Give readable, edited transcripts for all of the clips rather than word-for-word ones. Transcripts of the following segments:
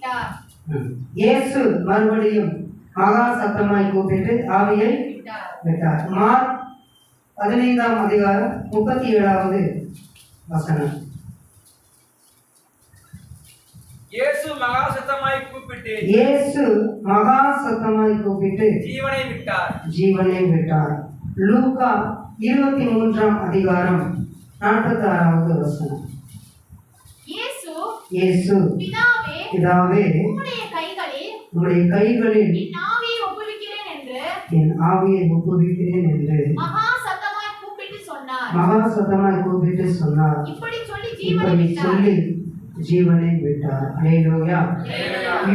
விட்டார். இயேசு மறுபடியும் மகா சத்தமாய் கூப்பிட்டு ஆவியை விட்டார். மார்க் 15ஆம் அதிகாரம் 37வது வசனம். இயேசு மகா சத்தமாய் கூப்பிட்டு ஜீவனை விட்டார். லூக்கா 23ஆம் அதிகாரம் 46வது வசனம். இயேசு பிதாவே உம்முடைய கைகளில் என் ஆவியை ஒப்புவிக்கிறேன் என்று மகா சத்தமாய் கூப்பிட்டு சொன்னார். இப்படி சொல்லி ஜீவனை விட்டார். அல்லேலூயா.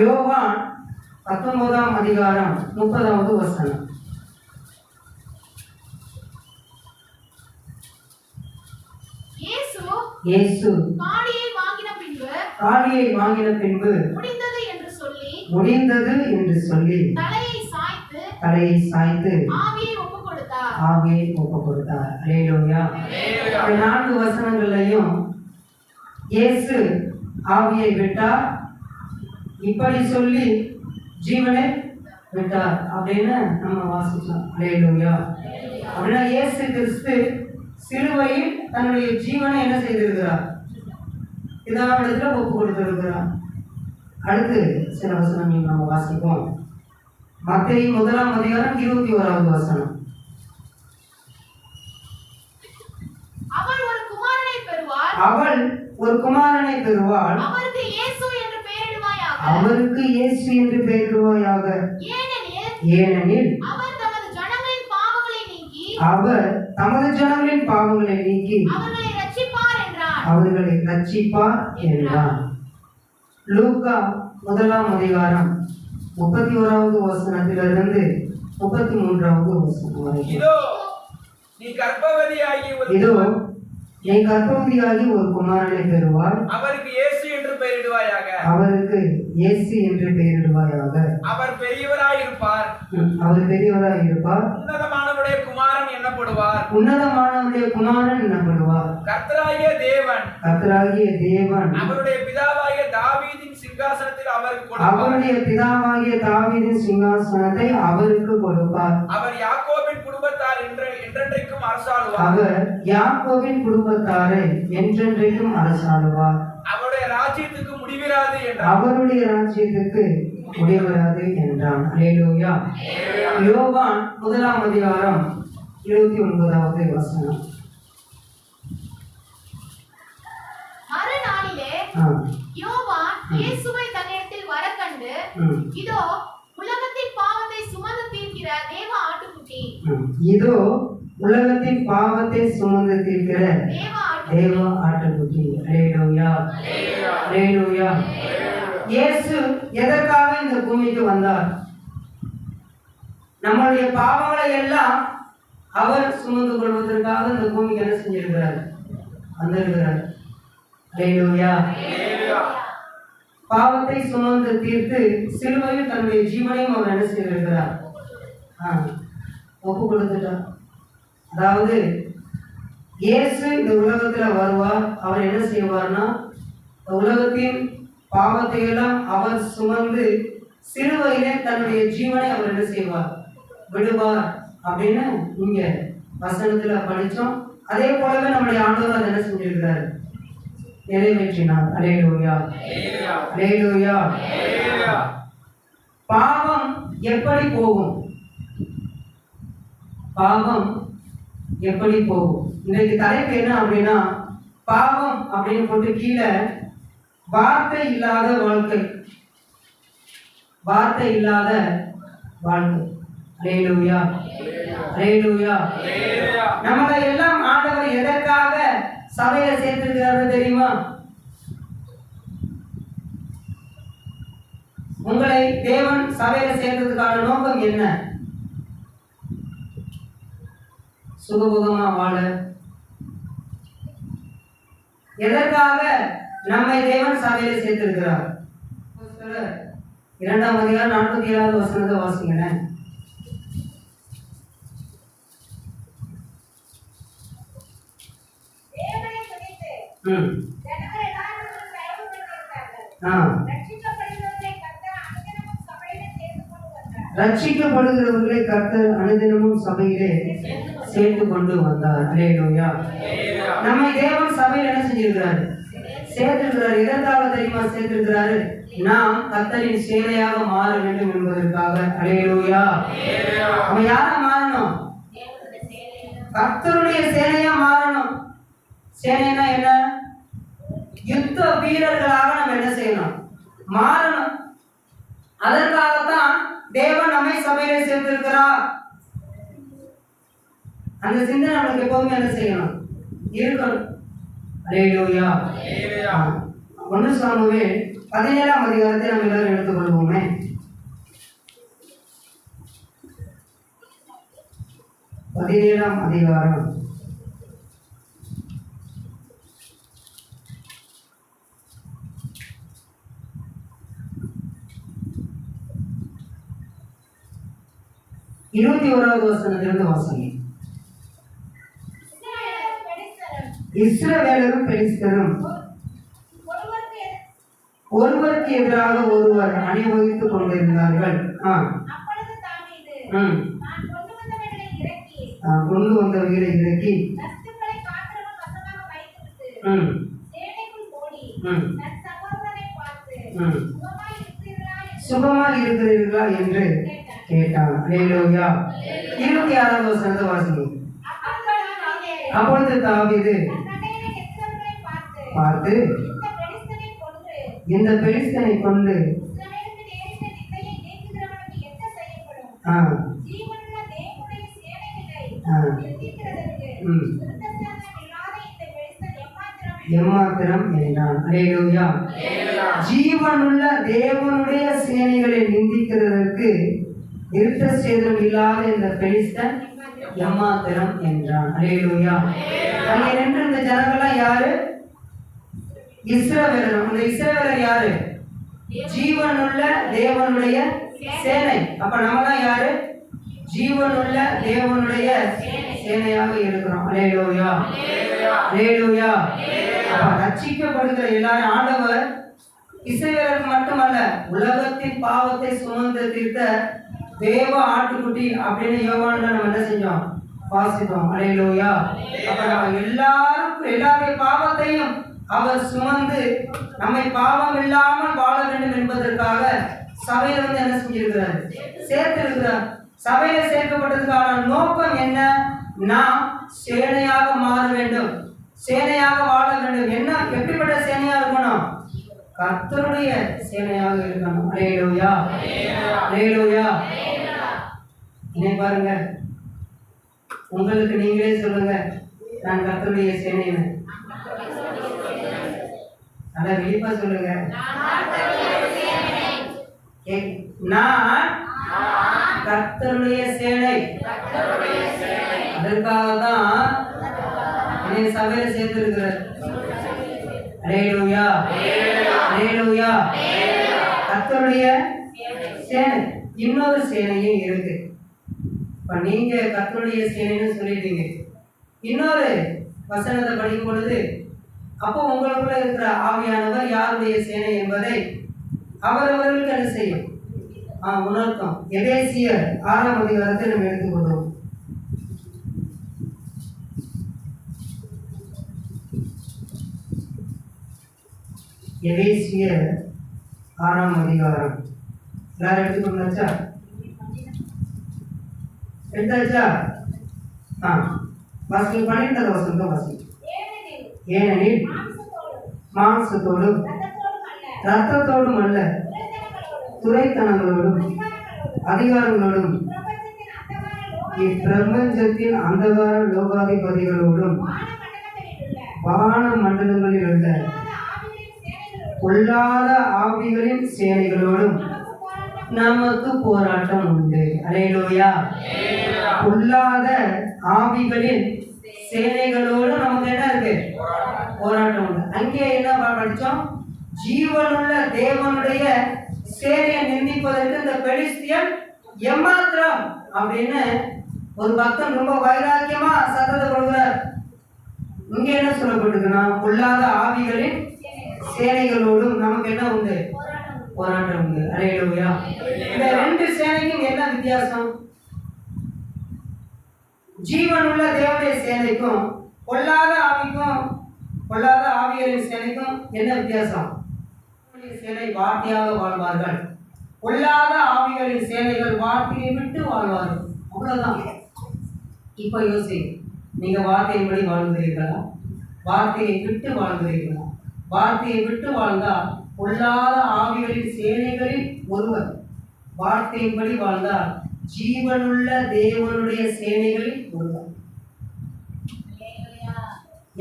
யோவான் 19ஆம் அதிகாரம் 30வது வசனம். இயேசு காடியை வாங்கின பின்பு முடிந்தது என்று சொல்லி தலையை சாய்த்து ஆவியை ஒப்புக் கொடுத்தார். அல்லேலூயா. இந்த 4 வசனங்களையும் இயேசு ஆவியை விட்டார், இப்படி சொல்லி ஜீவனை விட்டார் அப்படின்னு நம்ம வாசிச்சோம். அல்லேலூயா. அப்படின்னா இயேசு கிறிஸ்து சிலுவையில் தன்னுடைய ஜீவனை என்ன செய்திருக்கிறார்? பிதாவிடத்துல ஒப்பு கொடுத்திருக்கிறார். அடுத்து சில வசனங்கள் நம்ம வாசிப்போம். மத்தேயு 1ஆம் அதிகாரம் 21வது வசனம். அவள் ஒரு குமாரனை பெறுவாள், அவருக்கு இயேசு என்று பெயரிடுவாயாக. ஏனெனில் அவர் தமது ஜனங்களின் பாவங்களை நீக்கி அவர்களை ரட்சிப்பார் என்றார். லூக்கா 1ஆம் அதிகாரம் 31வது வசனத்திலிருந்து 33வது வசனம் வரை. இதோ நீ கர்ப்பவதியாகி ஒரு குமாரனை பெறுவார், அவருக்கு இயேசு என்று பெயரிடுவாயாக. அவர் பெரியவராய் இருப்பார். உன்னதமானவருடைய குமாரன் என்னப்படுவார். கர்த்தராகிய தேவன் அவருடைய பிதாவாகிய தாவீதின் சிங்காசனத்தில் அவருக்கு கொடுப்பார். அவர் யாக்கோபின் குடும்பத்தார் என்றென்றைக்கும் அரசாளுவார். அவருடைய ராஜ்யத்துக்கு முடிவிராது என்றான். அல்லேலூயா. யோவான் 1ஆம் அதிகாரம் 29வது வசனம். யோவான் இயேசுவை தன்னிடத்தில் வரக்கண்டு, இதோ உலகத்தின் பாவத்தை சுமந்து தீர்க்கிற தேவ ஆட்டுக்குட்டி. அல்லேலூயா. அல்லேலூயா. இயேசு எதற்காக இந்த பூமிக்கு வந்தார்? நம்மளுடைய பாவங்களை எல்லாம் அவர் சுமந்து கொள்வதற்காக இந்த பூமிக்கு என்ன செஞ்சிருக்கிறார்? வந்திருக்கிறார். அல்லேலூயா. பாவத்தை சுமந்து தீர்த்து சிலுவையில் தன்னுடைய ஜீவனையும் அவர் என்ன செய்திருக்கிறார்? ஒப்பு கொடுத்துட்டார். அதாவது இயேசு இந்த உலகத்துல வருவார். அவர் என்ன செய்வார்னா, உலகத்தின் பாவத்தை எல்லாம் அவர் சுமந்து சிலுவையிலே தன்னுடைய ஜீவனை அவர் என்ன செய்வார்? விடுவார் அப்படின்னு இங்க வசனத்துல படிச்சோம். அதே போலவே நம்முடைய ஆண்டவர் அதை என்ன செஞ்சிருக்கிறார்? நிறைவேற்றினார். அல்லேலூயா. அல்லேலூயா. பாவம் எப்படி போகும்? இன்னைக்கு தலைப்பு என்ன அப்படின்னா, பாவம் அப்படின்னு போட்டு கீழே வார்த்தை இல்லாத வாழ்க்கை. அல்லேலூயா. அல்லேலூயா. நம்மளை எல்லாம் ஆண்டவர் எதற்காக சபையில சேர்த்திருக்கிறாரு தெரியுமா? உங்களை தேவன் சபையில சேர்த்ததுக்கான நோக்கம் என்ன? சுகபோகமா வாழ. எதற்காக நம்மை தேவன் சபையில சேர்த்திருக்கிறார்? 2ஆம் அதிகாரம் 47வது வசனத்தை வாசிங்களேன். ரட்சிக்கப்படுகிறவர்களை கர்த்தர் அனுதினமும் சபையிலே சேர்த்து கொண்டு வந்தார். அல்லேலூயா. நம்மை தேவன் சபையில் என்ன செஞ்சிருக்கிறார்? சேர்த்திருக்கிறார். எதற்காக தெரியுமா சேர்த்திருக்கிறாரு? நாம் கர்த்தரின் சேனையாக மாற வேண்டும் என்பதற்காக. அல்லேலூயா. நம்ம யாரா மாறணும்? கர்த்தருடைய சேனையா மாறணும். சேனைனா என்ன? யுத்த வீரர்களாக நம்ம என்ன செய்யணும்? மாறணும். அதற்காகத்தான் தேவன் நம்மை சபையிலே சேர்த்திருக்கிறார். அந்த சிந்தனை நம்மளுக்கு எப்போதுமே என்ன செய்யணும்? இருக்கணும். அல்லேலூயா. 1 சாமுவேல் 17ஆம் அதிகாரத்தை நம்ம எல்லாரும் எடுத்துக்கொள்வோமே. 17ஆம் அதிகாரம் 21வது வசனத்திலிருந்து வாசிங்க. இஸ்ரவேலரும் பெலிஸ்தரும் ஒருவருக்கு எதிராக ஒருவர் அணிவகுத்துக் கொண்டிருந்தார்கள். கொண்டு வந்தவர்களை இறக்கி சுகமாக இருக்கிறீர்களா என்று கேட்டான். அல்லேலூயா. 26வது வசனத்தை வாசிங்க. அப்பொழுது தாவீது பார்த்து இந்த பெலிஸ்தனை கொண்டு எம்மாத்திரம் என்றான். அல்லேலூயா. ஜீவனுள்ள தேவனுடைய சேனைகளை நிந்திக்கிறதற்கு இருட்ட சேதம் இல்லாத இந்த பெலிஸ்தன் எம்மாத்திரம் என்றான். அல்லேலூயா. அங்கே நின்று இந்த ஜனங்கள்லாம் யாரு? இஸ்ரவேலர். அந்த இஸ்ரவேலர் யாரு? ஜீவனுள்ள தேவனுடைய சேனை. அப்ப நம்மலாம் யாரு? ஜீவனுள்ள தேவனுடைய சேனையாக இருக்கிறோம். அல்லேலூயா. அல்லேலூயா. ரட்சிக்கப்படுகிற எல்லாரும் ஆண்டவர் இஸ்ரவேலருக்கு மட்டுமல்ல, உலகத்தின் பாவத்தை சுமந்து தீர்த்த தேவ ஆட்டுக்குட்டி அப்படின்னு யோவான்ல நம்ம என்ன செஞ்சோம்? வாசித்தோம். அல்லேலூயா. அப்ப நம்ம எல்லாருடைய பாவத்தையும் அவர் சுமந்து நம்மை பாவம் இல்லாமல் வாழ வேண்டும் என்பதற்காக சபையில வந்து என்ன செஞ்சிருக்கிறார்? சேர்த்திருக்கிறார். சபையில சேர்க்கப்பட்டதுக்கான நோக்கம் என்ன? நாம் சேனையாக மாற வேண்டும், சேனையாக வாழ வேண்டும். என்ன? எப்படிப்பட்ட சேனையா இருக்கணும்? கர்த்தருடைய சேனையாக இருக்கணும். அல்லேலூயா. அல்லேலூயா. இனி பாருங்க, உங்களுக்கு நீங்களே சொல்லுங்க, நான் கர்த்தருடைய சேனைன்னு. அத வெளிப்பா சொல்லுங்க. நான் கர்த்தருடைய சேனை. அதற்காக தான் என்னை சபையில சேர்த்திருக்கிறார். அல்லேலூயா. அல்லேலூயா. கர்த்தருடைய சேனை. இன்னொரு சேனையும் இருக்கு. இப்ப நீங்க கர்த்தருடைய சேனைன்னு சொல்லிட்டீங்க. இன்னொரு வசனத்தை படிக்கும் பொழுது, அப்போ உங்களுக்குள்ள இருக்கிற ஆவியானவர் யாருடைய சேனை என்பதை அவரவர்களுக்கு என்ன செய்யும்? உணர்த்தும். எபேசியர் 6ஆம் அதிகாரத்தை நம்ம எடுத்துக்கொள்வோம். எபேசியர் 6ஆம் அதிகாரம் எல்லாரும் எடுத்துக்கொண்டாச்சா? எடுத்தாச்சா? வாசி. 12வது வசனத்தை வாசி. ஏனெனில் மாம்சத்தோடும் இரத்தத்தோடும் அல்ல, துரைத்தனங்களோடும் அதிகாரங்களோடும் இப்பிரபஞ்சத்தின் அந்தகார லோகாதிபதிகளோடும் வான மண்டலங்களில் உள்ள பொல்லாத ஆவிகளின் சேனைகளோடும் நமக்கு போராட்டம் உண்டு. அல்லேலூயா. பொல்லாத ஆவிகளின் சேனைகளோடு நமக்கு என்ன இருக்கு? போராட்டம் உண்டு. அங்கே என்ன படிச்சோம்? ஜீவனுள்ள தேவனுடைய சேனையை நிந்திப்பதற்கு இந்த பெலிஸ்தியன் எம்மாத்திரம் அப்படின்னு ஒரு பக்தன் ரொம்ப வைராக்கியமா சத்தத்தை கொடுக்கிறார். இங்க என்ன சொல்லப்பட்டிருக்குன்னா, பொல்லாத ஆவிகளின் சேனைகளோடும் நமக்கு என்ன உண்டு? போராட்டம் உண்டு. அல்லேலூயா. இந்த ரெண்டு சேனைக்கும் என்ன வித்தியாசம்? ஜீவனுள்ள தேவனுடைய சேனைக்கும் பொல்லாத ஆவிகளின் சேனைக்கும் என்ன வித்தியாசம்? சேனை வார்த்தையாக வாழ்வார்கள், பொல்லாத ஆவிகளின் சேனைகள் வார்த்தையை விட்டு வாழ்வார்கள். அவ்வளவுதான். இப்ப யோசி, நீங்க வார்த்தையின்படி வாழ்கிறீர்களா, வார்த்தையை விட்டு வாழ்கிறீர்களா? வார்த்தையை விட்டு வாழ்ந்தால் பொல்லாத ஆவிகளின் சேனைகளில் ஒருவர், வார்த்தையின்படி வாழ்ந்தால் ஜீவனுள்ள தேவனுடைய சேனைகளில் ஒருவர்.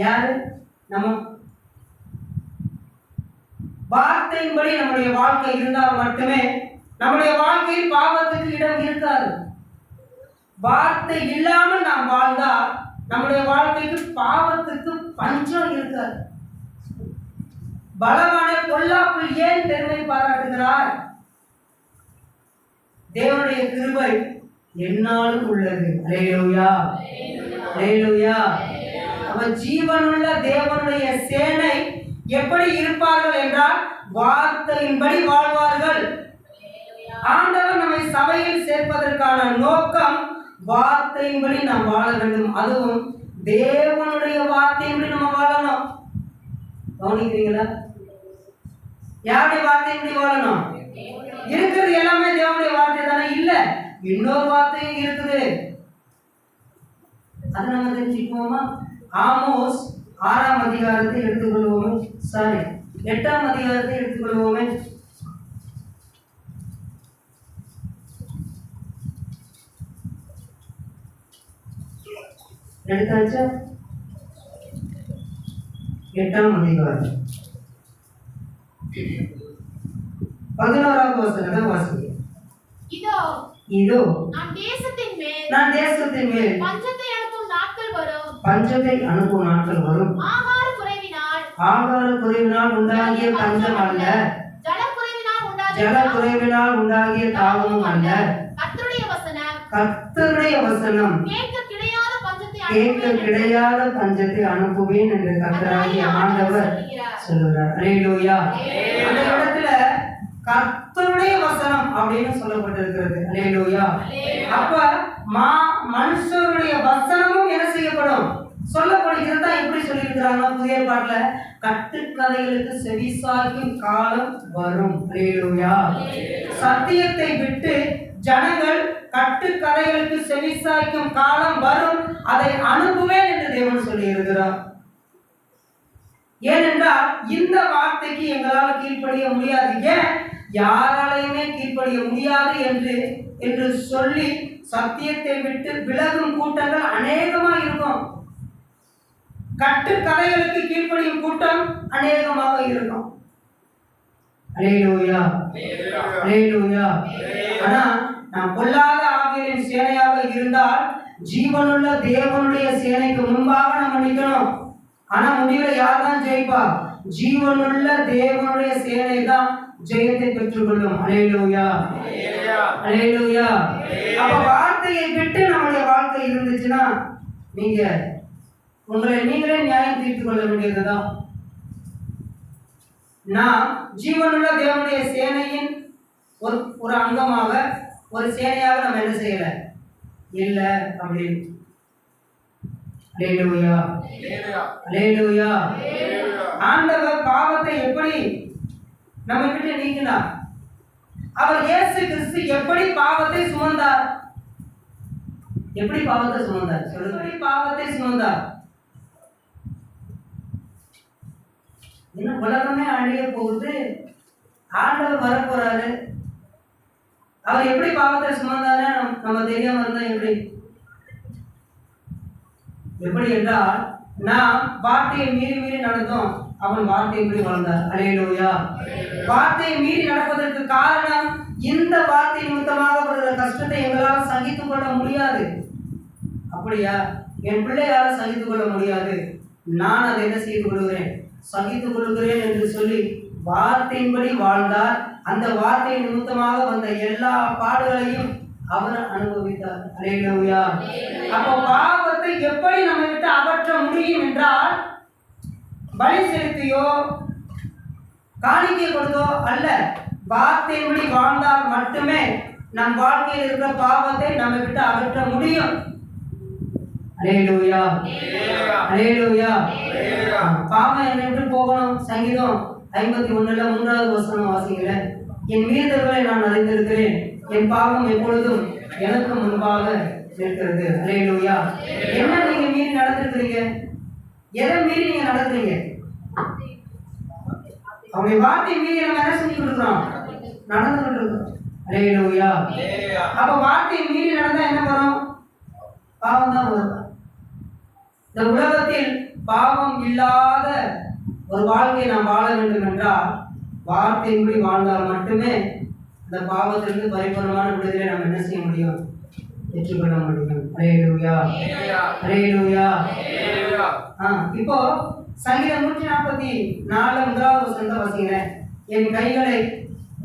யாரு? நம்ம. வார்த்தையின்படி நம்முடைய வாழ்க்கை இருந்தால் மட்டுமே நம்முடைய வாழ்க்கையில் பாவத்துக்கு இடம் இருக்காது. வார்த்தை இல்லாமல் நாம் வாழ்ந்தால் நம்முடைய வாழ்க்கைக்கு பாவத்துக்கு பஞ்சம் இருக்காது. பலவான பொல்லாப்பில் ஏன் பெருமை பாராட்டுகிறார்? தேவனுடைய கிருபை என்னாலும் உள்ளது. அல்லேலூயா, அல்லேலூயா. அவன் ஜீவனுள்ள தேவனுடைய சேனை எப்படி இருப்பார்கள் என்றால் வார்த்தையின்படி வாழ்வார்கள். ஆண்டவர் நம்மை சபையில் சேர்ப்பதற்கான நோக்கம் வார்த்தையின்படி நாம் வாழ வேண்டும். அதுவும் தேவனுடைய வார்த்தையின்படி நம்ம வாழணும். கவனிக்கிறீங்களா? யாருடைய வார்த்தையின்படி வாழணும்? இருக்கிறது எல்லாமே தேவனுடைய வார்த்தை தானே? இல்ல, இன்னொரு வார்த்தையும் இருக்குது. அதை நம்ம தெரிஞ்சுக்குவோமா? ஆமோஸ் 6ஆம் அதிகாரத்தை எடுத்துக்கொள்வோமே. 8ஆம் அதிகாரத்தை எடுத்துக்கொள்வோமே. எடுத்தாச்சா? 8ஆம் அதிகாரம் 11ஆவது வசனத்தை வாசிங்க. இதோ நான் தேசத்தின் மேல் பஞ்சத்தை அனுப்பும் நாட்கள் வரும். ஆகார குறைவினால் உண்டாகிய பஞ்சம் அல்ல, ஜல குறைவினால் உண்டாகிய தாகமும் அல்ல. கர்த்தருடைய வசனம் கேட்க கிடையாத பஞ்சத்தை அனுப்புவேன் என்று கர்த்தராகிய ஆண்டவர் சொல்லுகிறார். அல்லேலூயா. அந்த இடத்துல கர்த்தருடைய வசனம் அப்படின்னு சொல்லப்பட்டிருக்கிறது. அல்லேலூயா. அப்ப மனுஷருடைய வசனமும் என்ன செய்யப்படும்? சொல்லப்படுகிறதா? எப்படி சொல்லியிருக்கிறாங்க புதிய பாட்டுல? கட்டுக்கதைகளுக்கு செவிசாய்க்கும் காலம் வரும். அல்லேலூயா. சத்தியத்தை விட்டு ஜனங்கள் கட்டுக்கதைகளுக்கு செவிசாய்க்கும் காலம் வரும், அதை அனுப்புவேன் என்று தேவன் சொல்லி இருக்கிறார். ஏனென்றால் இந்த வார்த்தைக்கு எங்களால் கீழ்ப்படிய முடியாது. ஏன்? யாராலையுமே கீழ்ப்படிய முடியாது என்று சொல்லி சத்தியத்தை விட்டு விலகும் கூட்டங்கள் அநேகமாக இருக்கும். கட்டுக்கதைகளுக்கு கீழ்ப்படியும் கூட்டம் அநேகமாக இருக்கும். அல்லேலூயா, அல்லேலூயா. ஆனா நாம் பொல்லாத ஆவிகளின் சேனையாக இருந்தால் ஜீவனுள்ள தேவனுடைய சேனைக்கு முன்பாக நம்ம நிற்கணும். ஆனா முடிவுல யார் தான் ஜெயிப்பா? ஜீவனுள்ள தேவனுடைய சேனை தான் ஜெயத்தை பெற்றுக்கொள்ளும். அல்லேலூயா, அல்லேலூயா. அப்ப வார்த்தையை விட்டு நம்முடைய வாழ்க்கை இருந்துச்சுன்னா நீங்க உங்களை நீங்களே நியாயம் தீர்த்து கொள்ள வேண்டியதுதான். நாம் ஜீவனுள்ள தேவனுடைய சேனையின் ஒரு அங்கமாக, ஒரு சேனையாக நம்ம என்ன செய்யல இல்ல அப்படின்னு. அல்லேலூயா, அல்லேலூயா. ஆண்டவர் பாவத்தை எப்படி நம்ம கிட்ட நீக்கினார்? அவர் இயேசு கிறிஸ்து எப்படி பாவத்தை சுமந்தார்? எப்படி பாவத்தை சுமந்தார்? எப்படி பாவத்தை சுமந்தார்? இன்னும் உலகமே அழிய போகுது, ஆண்டவர் வரப்போறாரு. அவர் எப்படி பாவத்தை சுமந்தாரு நம்ம தெரியாம இருந்தா எப்படி என்றால், நாம் வார்த்தையை மீறி நடந்தோம், அவன் வார்த்தையை எப்படி வாழ்ந்தார். அல்லேலூயா. வார்த்தையை மீறி நடப்பதற்கு காரணம், இந்த வார்த்தை நிமித்தமாக வருகிற கஷ்டத்தை எங்களால் சகித்துக் கொள்ள முடியாது. அப்படியா? என் பிள்ளையால சகித்துக் கொள்ள முடியாது, நான் அதை என்ன செய்து கொள்கிறேன்? சகித்துக் கொள்கிறேன் என்று சொல்லி வார்த்தையின்படி வாழ்ந்தார். அந்த வார்த்தை நிமித்தமாக வந்த எல்லா பாடுகளையும் அவர் அனுபவித்தார். அல்லேலூயா. அப்ப பாவத்தை எப்படி நம்ம விட்டு அகற்ற முடியும் என்றால், பலி செலுத்தியோ காணிக்கை கொடுத்தோ அல்ல, வார்த்தையின்படி வாழ்ந்தால் மட்டுமே நம் வாழ்க்கையில் இருக்கிற பாவத்தை நம்ம விட்டு அகற்ற முடியும். அல்லேலூயா, அல்லேலூயா. பாவம் என்னை விட்டு போகணும். சங்கீதம் 51 3வது வசனம் வாசிக்கல. என் மீறுதல்களை நான் அறிந்திருக்கிறேன், என் பாவம் எப்பொழுதும் எனக்கு முன்பாக இருக்கிறது. அல்லேலூயா. என்ன நீங்க மீறி நடந்திருக்கிறீங்க? எதை மீறி நீங்க நடக்கிறீங்க? அவருடைய வார்த்தை மீறி நம்ம என்ன செஞ்சு கொடுக்குறோம்? நடந்துகிட்டு இருக்கோம். அல்லேலூயா. அப்ப வார்த்தை மீறி நடந்தா என்ன வரும்? பாவம் தான் வரும். இந்த உலகத்தில் பாவம் இல்லாத ஒரு வாழ்க்கையை நாம் வாழ வேண்டும் என்றால் வார்த்தையின்படி வாழ்ந்தால் மட்டுமே அந்த பாவத்திலிருந்து பரிபூர்ணமான விடுதலை நாம் என்ன செய்ய முடியும்? ஏற்றுக்கொள்ள முடியும். அல்லேலூயா, அல்லேலூயா. இப்போ சங்கீதம் 144 முதலாவது வசனத்தை வாசிக்கிறேன். என் கைகளை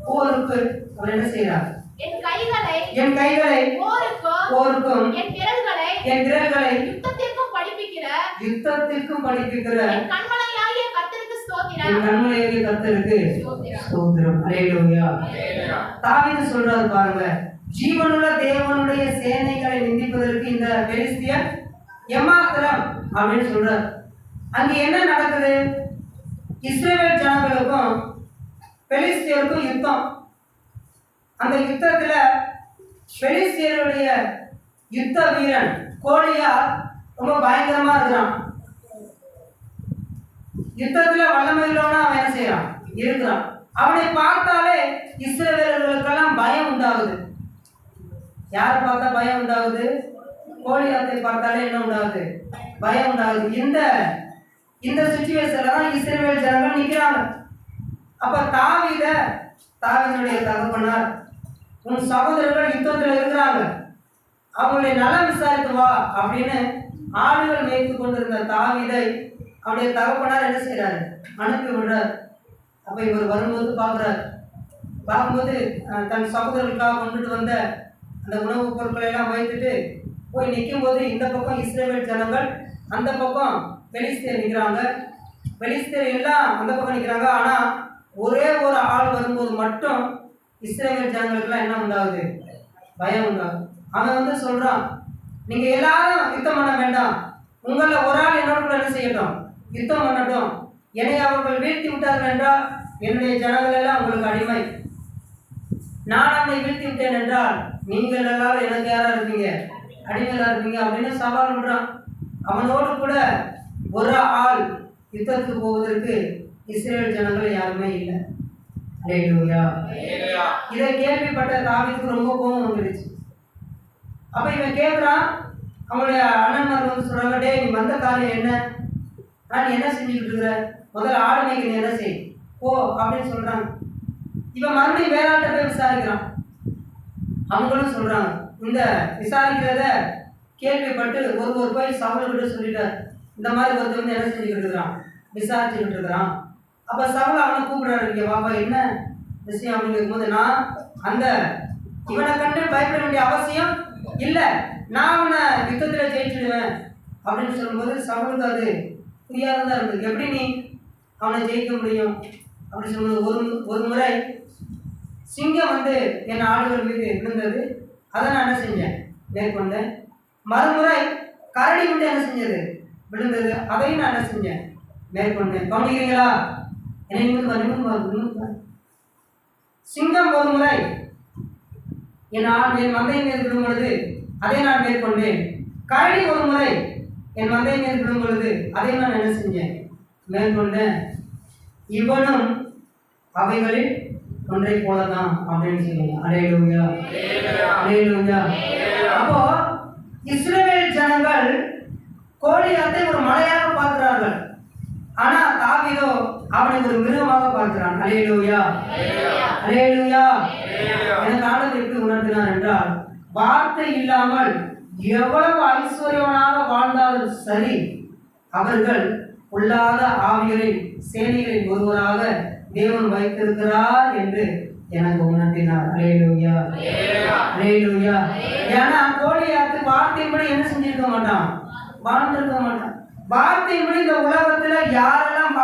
போருக்கு அவர் என்ன செய்கிறார்? என் கைகளை போருக்கும் என் விரல்களை யுத்தத்திற்கும் படிப்பிக்கிற என் கண்மலையாகிய கர்த்தருக்கு ஸ்தோத்திரம். என் கண்மலையாகிய கர்த்தருக்கு ஸ்தோத்திரம். அல்லேலூயா. தாவீது சொல்றாரு பாருங்க, ஜீவனுள்ள தேவனுடைய சேனைகளை நிந்திப்பதற்கு இந்த பெலிஸ்தியர் எம்மாத்திரம் அப்படின்னு சொல்றார். அங்க என்ன நடக்குது? இஸ்ரவேல் ஜனங்களுக்கும் பெலிஸ்தியருக்கும் யுத்தம். அந்த யுத்தத்துல பெலிஸ்தியருடைய யுத்த வீரன் கோலியாத் ரொம்ப பயங்கரமா இருக்கிறான். யுத்தத்துல வல்லமையிலோட அவன் என்ன செய்யறான்? இருக்கிறான். அவனை பார்த்தாலே இஸ்ரவேலர்களுக்கெல்லாம் பயம் உண்டாகுது. யாரை பார்த்தா பயம் உண்டாகுது? கோலியாத்தை பார்த்தாலே என்ன உண்டாகுது? பயம் உண்டாகுது. இந்த சிச்சுவேஷன்ல தான் இஸ்ரவேல் ஜனங்கள் நிற்கிறாங்க. அப்ப தாவீதுடைய தகப்பனார், உன் சகோதரர்கள் யுத்தத்தில் இருக்கிறாங்க, அவங்களுடைய நலம் விசாரித்து வா அப்படின்னு ஆடுகள் மேய்த்து கொண்டிருந்த தாவீதை அவருடைய தகப்பனார் என்ன செய்யறாரு? அனுப்பி விடுறார். அப்ப இவர் வரும்போது பார்க்கும்போது தன் சகோதரர்களுக்காக கொண்டுட்டு வந்த அந்த உணவுப் பொருட்களை எல்லாம் வைத்துட்டு போய் நிற்கும் போது இந்த பக்கம் இஸ்ரவேல் ஜனங்கள், அந்த பக்கம் பெலிஸ்தியர் நிற்கிறாங்க. பெலிஸ்தியர் எல்லாம் அந்த பக்கம் நிற்கிறாங்க. ஆனா ஒரே ஒரு ஆள் வரும்போது மட்டும் இஸ்ரவேல் ஜனங்களுக்கெல்லாம் என்ன உண்டாகுது? பயம் உண்டாகுது. அவன் சொல்றான், நீங்க எல்லாரும் யுத்தம் பண்ண வேண்டாம், உங்கள ஒரு ஆள் என்னோட என்ன செய்யட்டும்? யுத்தம் பண்ணட்டும். என்னை அவர்கள் வீழ்த்தி விட்டார்கள் என்றால் என்னுடைய ஜனங்கள் எல்லாம் உங்களுக்கு அடிமை. நான் அவனை வீழ்த்தி விட்டேன் என்றால் நீங்கள் எல்லாரும் எனக்கு யாரா இருப்பீங்க? அடிமையா இருப்பீங்க அப்படின்னு சவால் விடுறான். அவனோடு கூட ஒரு ஆள் யுத்தத்துக்கு போவதற்கு இஸ்ரேல் ஜனங்கள் யாருமே இல்லை. அல்லேலூயா. இதை கேள்விப்பட்ட தாவீதுக்கு ரொம்ப கோபம் வந்துடுச்சு. அப்ப இவன் கேட்கிறான், அவங்களுடைய அண்ணன்மார் சொல்றாங்க, டே நீ வந்த காரியம் என்ன? நான் என்ன செஞ்சுக்கிட்டு இருக்கிற? முதல்ல ஆடு மேய்க்க நீ என்ன செய் போ அப்படின்னு சொல்றாங்க. இவன் மறுபடியும் வேற ஆள்கிட்ட போய் விசாரிக்கிறான். அவங்களும் சொல்றாங்க. இந்த விசாரிக்கிறத கேள்விப்பட்டு ஒருவர் போய் சவுலுக்கிட்ட சொல்லிட்டார், இந்த மாதிரி ஒருத்தர் என்ன செஞ்சுக்கிட்டு இருக்கிறான்? விசாரிச்சுக்கிட்டு இருக்கிறான். அப்ப சவுல் அவனை கூப்பிடுறாரு, இங்க பாப்பா என்ன விஷயம் அப்படின்னு இருக்கும்போது, நான் அந்த இவனை கண்டு பயப்பட வேண்டிய அவசியம் இல்லை, நான் அவனை யுத்தத்தில் ஜெயிச்சிடுவேன் அப்படின்னு சொல்லும்போது சவுலுக்கு அது புரியாததா இருந்தது. எப்படி நீ அவனை ஜெயிக்க முடியும் அப்படின்னு சொல்லும்போது, ஒரு முறை சிங்கம் என் ஆடுகள் மீது இருந்தது, அதை நான் என்ன செஞ்சேன்? மேற்கொண்டேன். மறுமுறை கரடி என்ன செஞ்சது? விழுந்தது, அதையும் நான் என்ன செஞ்சேன்? மேற்கொண்டேன். கவனிக்கிறீங்களா? சிங்கம் ஒரு முறை என் மந்தை மீது விடும் பொழுது அதை நான் மேற்கொண்டேன். கரடி ஒரு முறை என் மந்தை மீது விடும் பொழுது அதை நான் என்ன செஞ்சேன்? மேற்கொண்டேன். இவனும் அவைகளில் ஒன்றை போலதான் அப்படின்னு சொல்லுங்க. அல்லேலூயா, அல்லேலூயா. அப்போ இஸ்ரவேல் ஜனங்கள் கோலியாத்தை ஒரு மலையாக பார்க்கிறார்கள், ஆனா தாவீதோ அவனை ஒரு மிருகமாக பார்க்கிறான். அல்லேலூயா, அல்லேலூயா. எனக்கு ஆண்டவர் எப்படி உணர்த்தினார் என்றால், வார்த்தை இல்லாமல் எவ்வளவு ஐஸ்வர்யவனாக வாழ்ந்தாலும் சரி, அவர்கள் பொல்லாத ஆவிகளின் சேனைகளின் ஒருவராக தேவன் வைத்திருக்கிறார் என்று எனக்கு உணர்த்தினார். அல்லேலூயா, அல்லேலூயா. ஏன்னா கோலியாத்து வார்த்தையின்படி என்ன செஞ்சிருக்க மாட்டான்? வாழ்ந்திருக்க மாட்டான். வார்த்தையின்படி இந்த உலகத்துல யாரெல்லாம்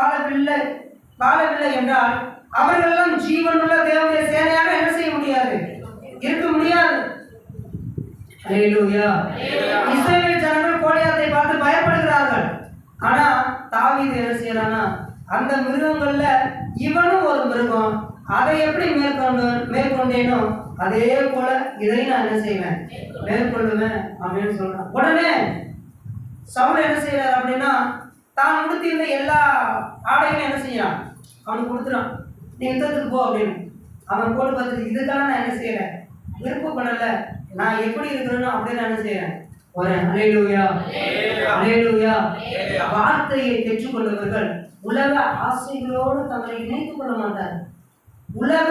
வாழவில்லை என்றால் அவர்களெல்லாம் ஜீவனுள்ள தேவனுடைய சேனையாக என்ன செய்ய முடியாது, இருக்க முடியாது. அல்லேலூயா. இஸ்ரவேல் ஜனங்கள் கோலியாத்தை பார்த்து பயப்படுகிறார்கள். ஆனா தாவீது என்ன செய்யறானா, அந்த மிருகங்கள்ல இவனும் ஒரு மிருகம், அதை எப்படி மேற்கொண்டேனோ அதே போல இதை நான் என்ன செய்வேன், மேற்கொள்ளுவேன் அப்படின்னு சொல்றான். உடனே சவுல் என்ன செய்யறாரு அப்படின்னா, தான் உடுத்தியிருந்த எல்லா ஆடைகளும் என்ன செய்யறான், அவனுக்கு கொடுத்துறான். நீ யுத்தத்துக்கு போ அப்படின்னு. அவன் போட்டு பார்த்துட்டு, இதுக்காக நான் என்ன செய்யறேன், விருப்பப்படல, நான் எப்படி இருக்கிறேனோ அப்படின்னு நான் என்ன செய்யறேன், வரேன். அல்லேலூயா, அல்லேலூயா. வார்த்தையை பெற்றுக்கொண்டவர்கள் உலக ஆசைகளோடு தங்களை இணைத்துக் கொள்ள மாட்டார்கள். உலக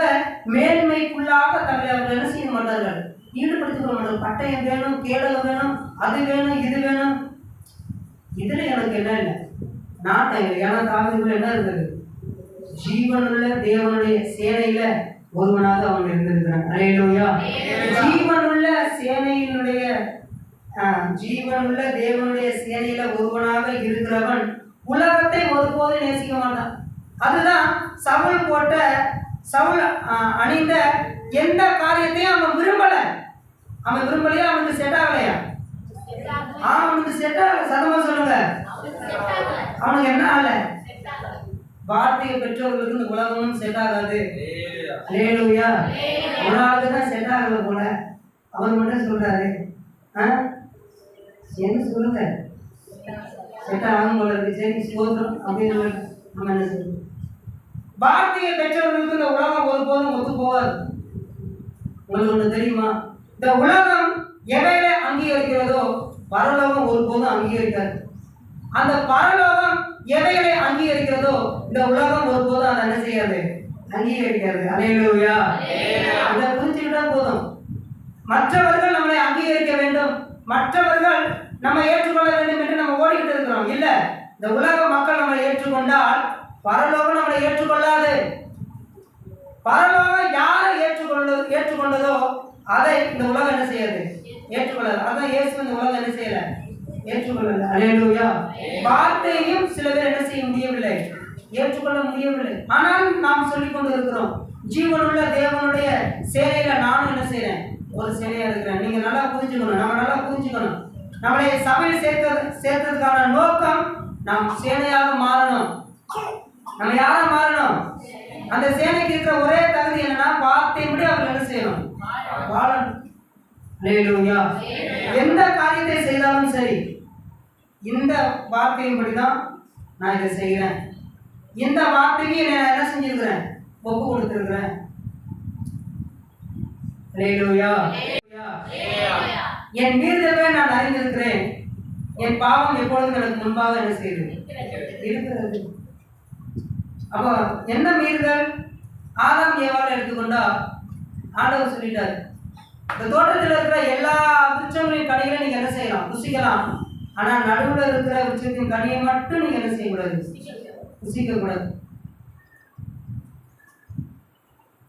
மேன்மைக்குள்ளாக தங்களை அவர்கள் என்ன செய்ய மாட்டார்கள், ஈடுபடுத்திக் கொள்ள மாட்டார்கள். பட்டயம் வேணும், கேடகம் வேணும், அது வேணும், இது வேணும். இதுல எனக்கு என்ன இல்லை, நாட்டம் இல்லை. ஏன்னா தாவீதுக்குள்ள என்ன இருந்தது, ஜீவனுள்ள தேவனுடைய சேனையில ஒருவனாக அவன் இருந்திருக்கிறான். அல்லேலூயா. ஜீவனுள்ள சேனையினுடைய ஜீவனுள்ள தேவனுடைய சேனையில ஒருவனாக இருக்கிறவன் உலகத்தை ஒருபோது நேசிக்க மாட்டான். அதுதான் சவுல் போட்ட, சவுல் அணிந்த எந்த காரியத்தையும் அவன் விரும்பல. அவன் விரும்பலையா, அவனுக்கு செட் ஆகலையா, அவனுக்கு செட் ஆகல. சதமா சொல்லுங்க, அவனுக்கு என்ன ஆகல, வார்த்தையை பெற்றவர்களுக்கு இந்த உலகமும் செட் ஆகாது. அல்லேலூயா. ஒரு ஆளுக்கு தான் செட் ஆகல போல, அவர் மட்டும் சொல்றாரு. என்ன சொல்லுங்க, செட் ஆகும் போல இருக்கு, சரி ஸ்தோத்திரம் அப்படின்னு நம்ம என்ன சொல்றோம். வார்த்தையை பெற்றவர்களுக்கு இந்த உலகம் ஒருபோதும் ஒத்து போவாது. உங்களுக்கு ஒண்ணு தெரியுமா, இந்த உலகம் எவைகளை அங்கீகரிக்கிறதோ பரலோகம் ஒருபோதும் அங்கீகரிக்காது. அந்த பரலோகம் எவைகளை அங்கீகரிக்கிறதோ இந்த உலகம் ஒருபோதும் அதை என்ன செய்யாது, அங்கீகரிக்காது. அல்லேலூயா. அதை புரிஞ்சுக்கிட்டா போதும். மற்றவர்கள் நம்மளை அங்கீகரிக்க வேண்டும், மற்றவர்கள் நம்ம ஏற்றுக்கொள்ள வேண்டும் என்று நம்ம ஓடிக்கிட்டு இருக்கிறோம். இல்ல, இந்த உலக மக்கள் நம்மளை ஏற்றுக்கொண்டால் பரலோகம் நம்மளை ஏற்றுக்கொள்ளாது. பரலோகம் யாரை ஏற்றுக்கொண்டதோ அதை இந்த உலகம் என்ன செய்யாது, ஏற்றுக்கொள்ளாது. அதான் இயேசு இந்த உலகம் என்ன செய்யல, ஏற்றுக்கொள்ளல. அல்லேலூயா. வார்த்தையும் சில பேர் என்ன செய்ய முடியவில்லை, ஏற்றுக்கொள்ள முடியவில்லை. ஆனால் நாம் சொல்லிக் கொண்டு இருக்கிறோம், ஜீவனுள்ள தேவனுடைய சேனையில நானும் என்ன செய்யறேன், ஒரு சேனையா இருக்கிறேன். நீங்க நல்லா புரிஞ்சுக்கணும், நம்ம நல்லா புரிஞ்சுக்கணும். நம்மளை சபையில் சேர்த்ததுக்கான நோக்கம் நாம் சேனையாக மாறணும். நம்ம யாரா மாறணும், அந்த சேனைக்கு இருக்கிற ஒரே தகுதி என்னன்னா, வார்த்தையின்படி அவர்கள் என்ன செய்யணும், வாழணும். அல்லேலூயா. எந்த காரியத்தை செய்தாலும் சரி, இந்த வார்த்தையின்படிதான் நான் இதை செய்கிறேன், இந்த வார்த்தைக்கு நான் என்ன செஞ்சிருக்கிறேன், ஒப்பு கொடுத்திருக்கிறேன். அல்லேலூயா. என் மீறுதலை நான் அறிந்திருக்கிறேன், என் பாவம் எப்பொழுதும் எனக்கு முன்பாக என்ன செய்யுது, இருக்கிறது. அப்போ என்ன மீறுதல், ஆதாம் ஏவாள் எடுத்துக்கொண்டா ஆண்டவர் சொல்லிட்டாரு, இந்த தோட்டத்தில் இருக்கிற எல்லா விருட்சங்களின் கனிகளை நீங்க என்ன செய்யலாம், புசிக்கலாம். ஆனா நடுவில் இருக்கிற விருட்சத்தின் கனியை மட்டும் நீங்க என்ன செய்யக்கூடாது, புசிக்க கூடாது.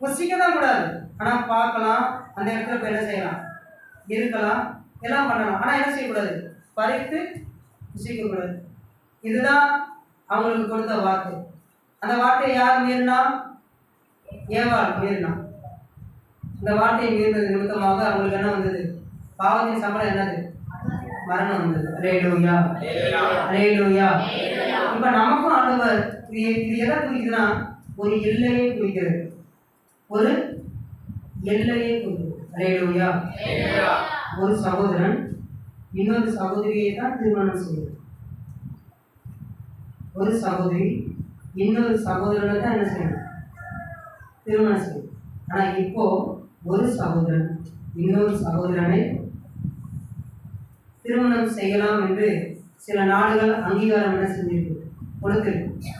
புசிக்க தான் கூடாது, ஆனா பார்க்கலாம், அந்த இடத்துல போய் என்ன செய்யலாம், இருக்கலாம், எல்லாம் பண்ணலாம். ஆனா என்ன செய்யக்கூடாது, பறித்து புசிக்க கூடாது. இதுதான் அவங்களுக்கு கொடுத்த வார்த்தை. அந்த வார்த்தையை யார் மீறினா, ஏவாள் மீறினா. இந்த வார்த்தையை மீறினது நிமித்தமாக அவங்களுக்கு என்ன வந்தது, பாவத்தின் சம்பளம் என்னது, மரணம் வந்தது. அல்லேலூயா, அல்லேலூயா. இப்ப நமக்கும் ஆண்டவர் இது எதை குறிக்குதுன்னா, ஒரு எல்லையை குறிக்கிறது, ஒரு எல்லையை குறிக்கிறது. அல்லேலூயா. ஒரு சகோதரன் இன்னொரு சகோதரியை தான் திருமணம் செய்யும். ஒரு சகோதரி இன்னொரு சகோதரனை தான் என்ன செய்யணும், திருமணம் செய்யும். ஆனா இப்போ ஒரு சகோதரன் இன்னொரு சகோதரனை திருமணம் செய்யலாம் என்று சில நாடுகள் அங்கீகாரம் என்ன செஞ்சிருக்கு, கொடுத்திருக்கு.